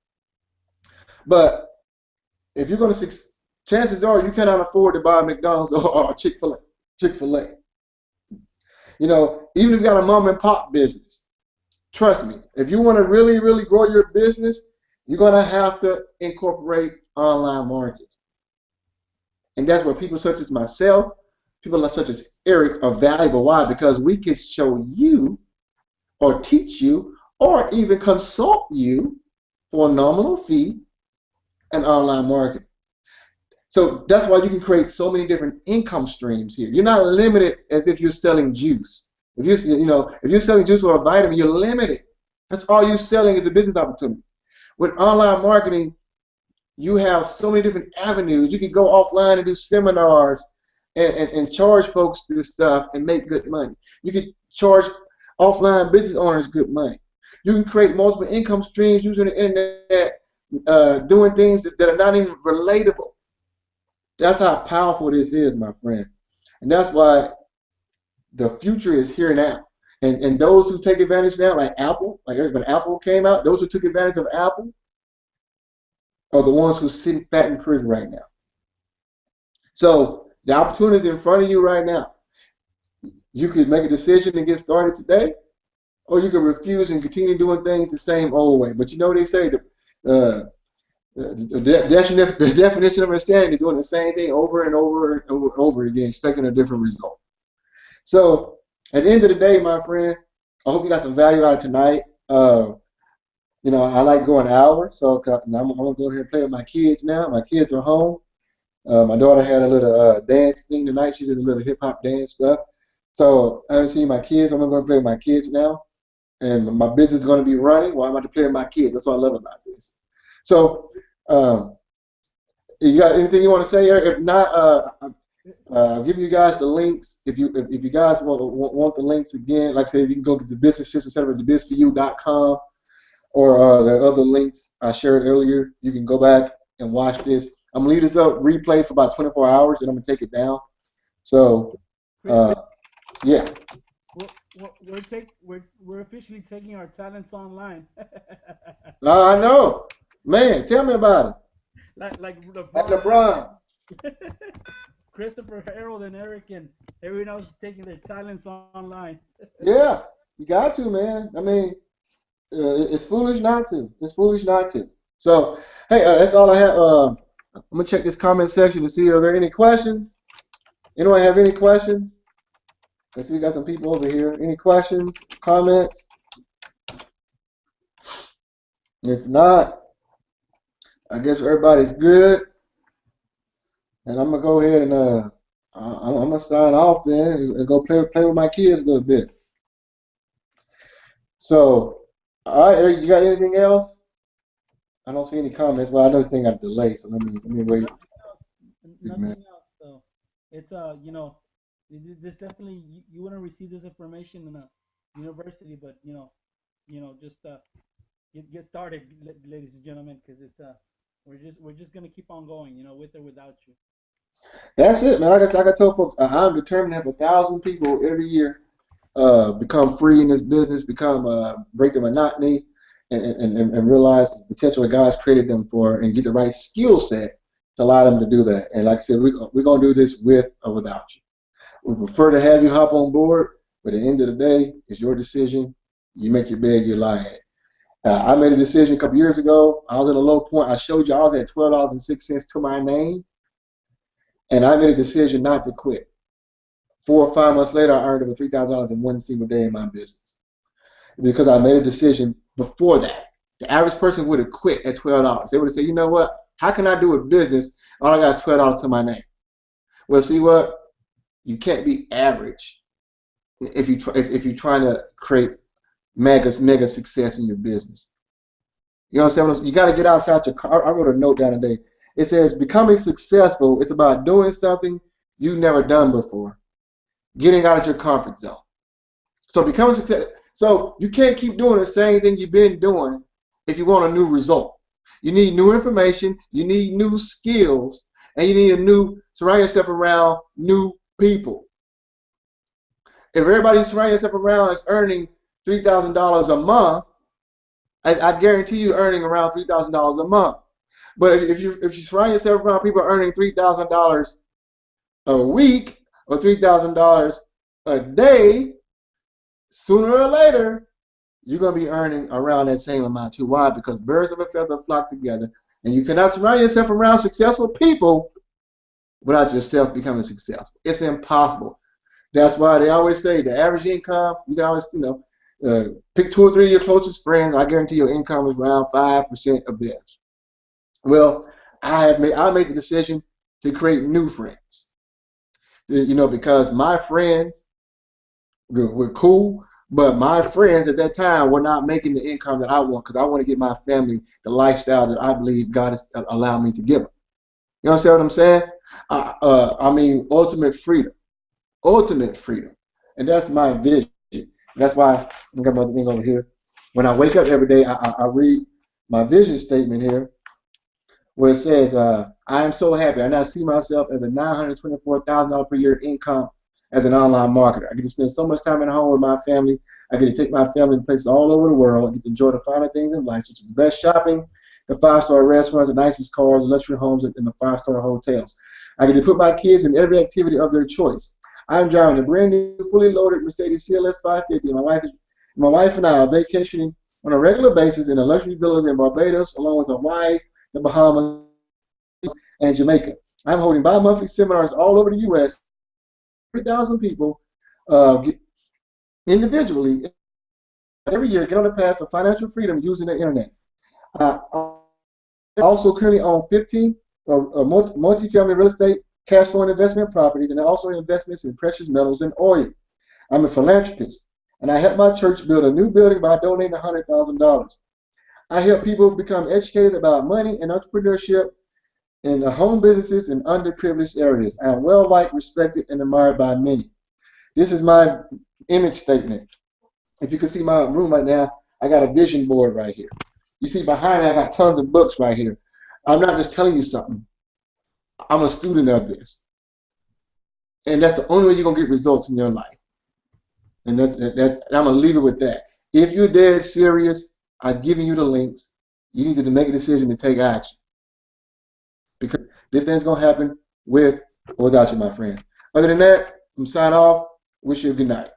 but if you're going to, chances are you cannot afford to buy McDonald's or Chick-fil-A. You know, even if you got a mom and pop business, trust me, if you want to really, really grow your business, you're going to have to incorporate online marketing. And that's where people such as myself, people such as Eric are valuable. Why? Because we can show you or teach you or even consult you for a nominal fee in online marketing. So that's why you can create so many different income streams here. You're not limited as if you're selling juice. If you're selling juice or a vitamin, you're limited. That's all you're selling is a business opportunity. With online marketing, you have so many different avenues. You can go offline and do seminars and charge folks this stuff and make good money. You can charge offline business owners good money. You can create multiple income streams using the internet, doing things that are not even relatable. That's how powerful this is, my friend. And that's why the future is here now. And those who take advantage now, like Apple, like when Apple came out, those who took advantage of Apple are the ones who sit fat and pretty right now. So the opportunity is in front of you right now. You could make a decision to get started today, or you could refuse and continue doing things the same old way. But you know what they say, the definition of insanity is doing the same thing over and over and over again, expecting a different result. So at the end of the day, my friend, I hope you got some value out of tonight. You know, I like going an hour, so I'm going to go ahead and play with my kids now. My kids are home. My daughter had a little dance thing tonight. She's in a little hip-hop dance stuff. So I haven't seen my kids. I'm going to play with my kids now. And my business is going to be running while I'm about to play with my kids. That's what I love about this. So you got anything you want to say, Eric? If not, I'll give you guys the links. If you guys want the links again, like I said, you can go to the business system center at thebizforyou.com. Or the other links I shared earlier. You can go back and watch this. I'm going to leave this up, replay for about 24 hours, and I'm going to take it down. So, yeah. We're officially taking our talents online. I know. Man, tell me about it. Like LeBron. Christopher, Harold, and Eric, and everyone else is taking their talents online. Yeah, you got to, man. I mean, it's foolish not to. It's foolish not to. So, hey, that's all I have. I'm going to check this comment section to see, are there any questions? Anyone have any questions? Let's see, we got some people over here. Any questions, comments? If not, I guess everybody's good. And I'm gonna go ahead and I'm gonna sign off then and go play with my kids a little bit. So, all right, Eric, you got anything else? I don't see any comments. Well, I know this thing got a delay, so let me wait. Nothing else. So it's this definitely you wouldn't receive this information in a university, but just get started, ladies and gentlemen, because it's we're just gonna keep on going, with or without you. That's it, man. Like I told folks, I'm determined to have 1,000 people every year become free in this business, break the monotony, and realize the potential that God's created them for, and get the right skill set to allow them to do that. And like I said, we're gonna do this with or without you. We prefer to have you hop on board, but at the end of the day, it's your decision. You make your bed, you lie in it. I made a decision a couple years ago. I was at a low point. I showed you I was at $12.06 to my name, and I made a decision not to quit. 4 or 5 months later, I earned over $3,000 in one single day in my business because I made a decision before that. The average person would have quit at $12. They would have said, you know what? How can I do a business? All I got is $12 to my name. Well, see what? You can't be average if you're trying to create mega success in your business. You know what I'm saying? You got to get outside your car. I wrote a note down today. It says becoming successful. It's about doing something you've never done before, getting out of your comfort zone. So becoming successful. So you can't keep doing the same thing you've been doing if you want a new result. You need new information. You need new skills, and you need surround yourself around new people. If everybody you surround yourself around is earning $3,000 a month, I guarantee you earning around $3,000 a month. But if you surround yourself around people earning $3,000 a week or $3,000 a day, sooner or later you're going to be earning around that same amount too. Why? Because birds of a feather flock together, and you cannot surround yourself around successful people without yourself becoming successful. It's impossible. That's why they always say the average income, you can always, pick 2 or 3 of your closest friends. I guarantee your income is around 5% of theirs. Well, I made the decision to create new friends. Because my friends were cool, but my friends at that time were not making the income that I want, because I want to give my family the lifestyle that I believe God has allowed me to give them. You understand what I'm saying? I mean, ultimate freedom. Ultimate freedom. And that's my vision. That's why I got my thing over here. When I wake up every day, I read my vision statement here, where it says, I am so happy. I now see myself as a $924,000 per year income as an online marketer. I get to spend so much time at home with my family. I get to take my family to places all over the world. I get to enjoy the finer things in life, such as the best shopping, the 5-star restaurants, the nicest cars, the luxury homes, and the 5-star hotels. I get to put my kids in every activity of their choice. I'm driving a brand new, fully loaded Mercedes CLS 550. My wife and I are vacationing on a regular basis in the luxury villas in Barbados, along with Hawaii, the Bahamas, and Jamaica. I'm holding bi-monthly seminars all over the U.S. 3,000 people individually every year get on the path to financial freedom using the internet. I also currently own 15 multifamily real estate, cash flow and investment properties, and also investments in precious metals and oil. I'm a philanthropist, and I help my church build a new building by donating $100,000. I help people become educated about money and entrepreneurship in the home businesses in underprivileged areas. I am well liked, respected, and admired by many. This is my image statement. If you can see my room right now, I got a vision board right here. You see behind me, I got tons of books right here. I'm not just telling you something. I'm a student of this. And that's the only way you're going to get results in your life. And I'm going to leave it with that. If you're dead serious, I've given you the links. You need to make a decision to take action. Because this thing's going to happen with or without you, my friend. Other than that, I'm signing off. Wish you a good night.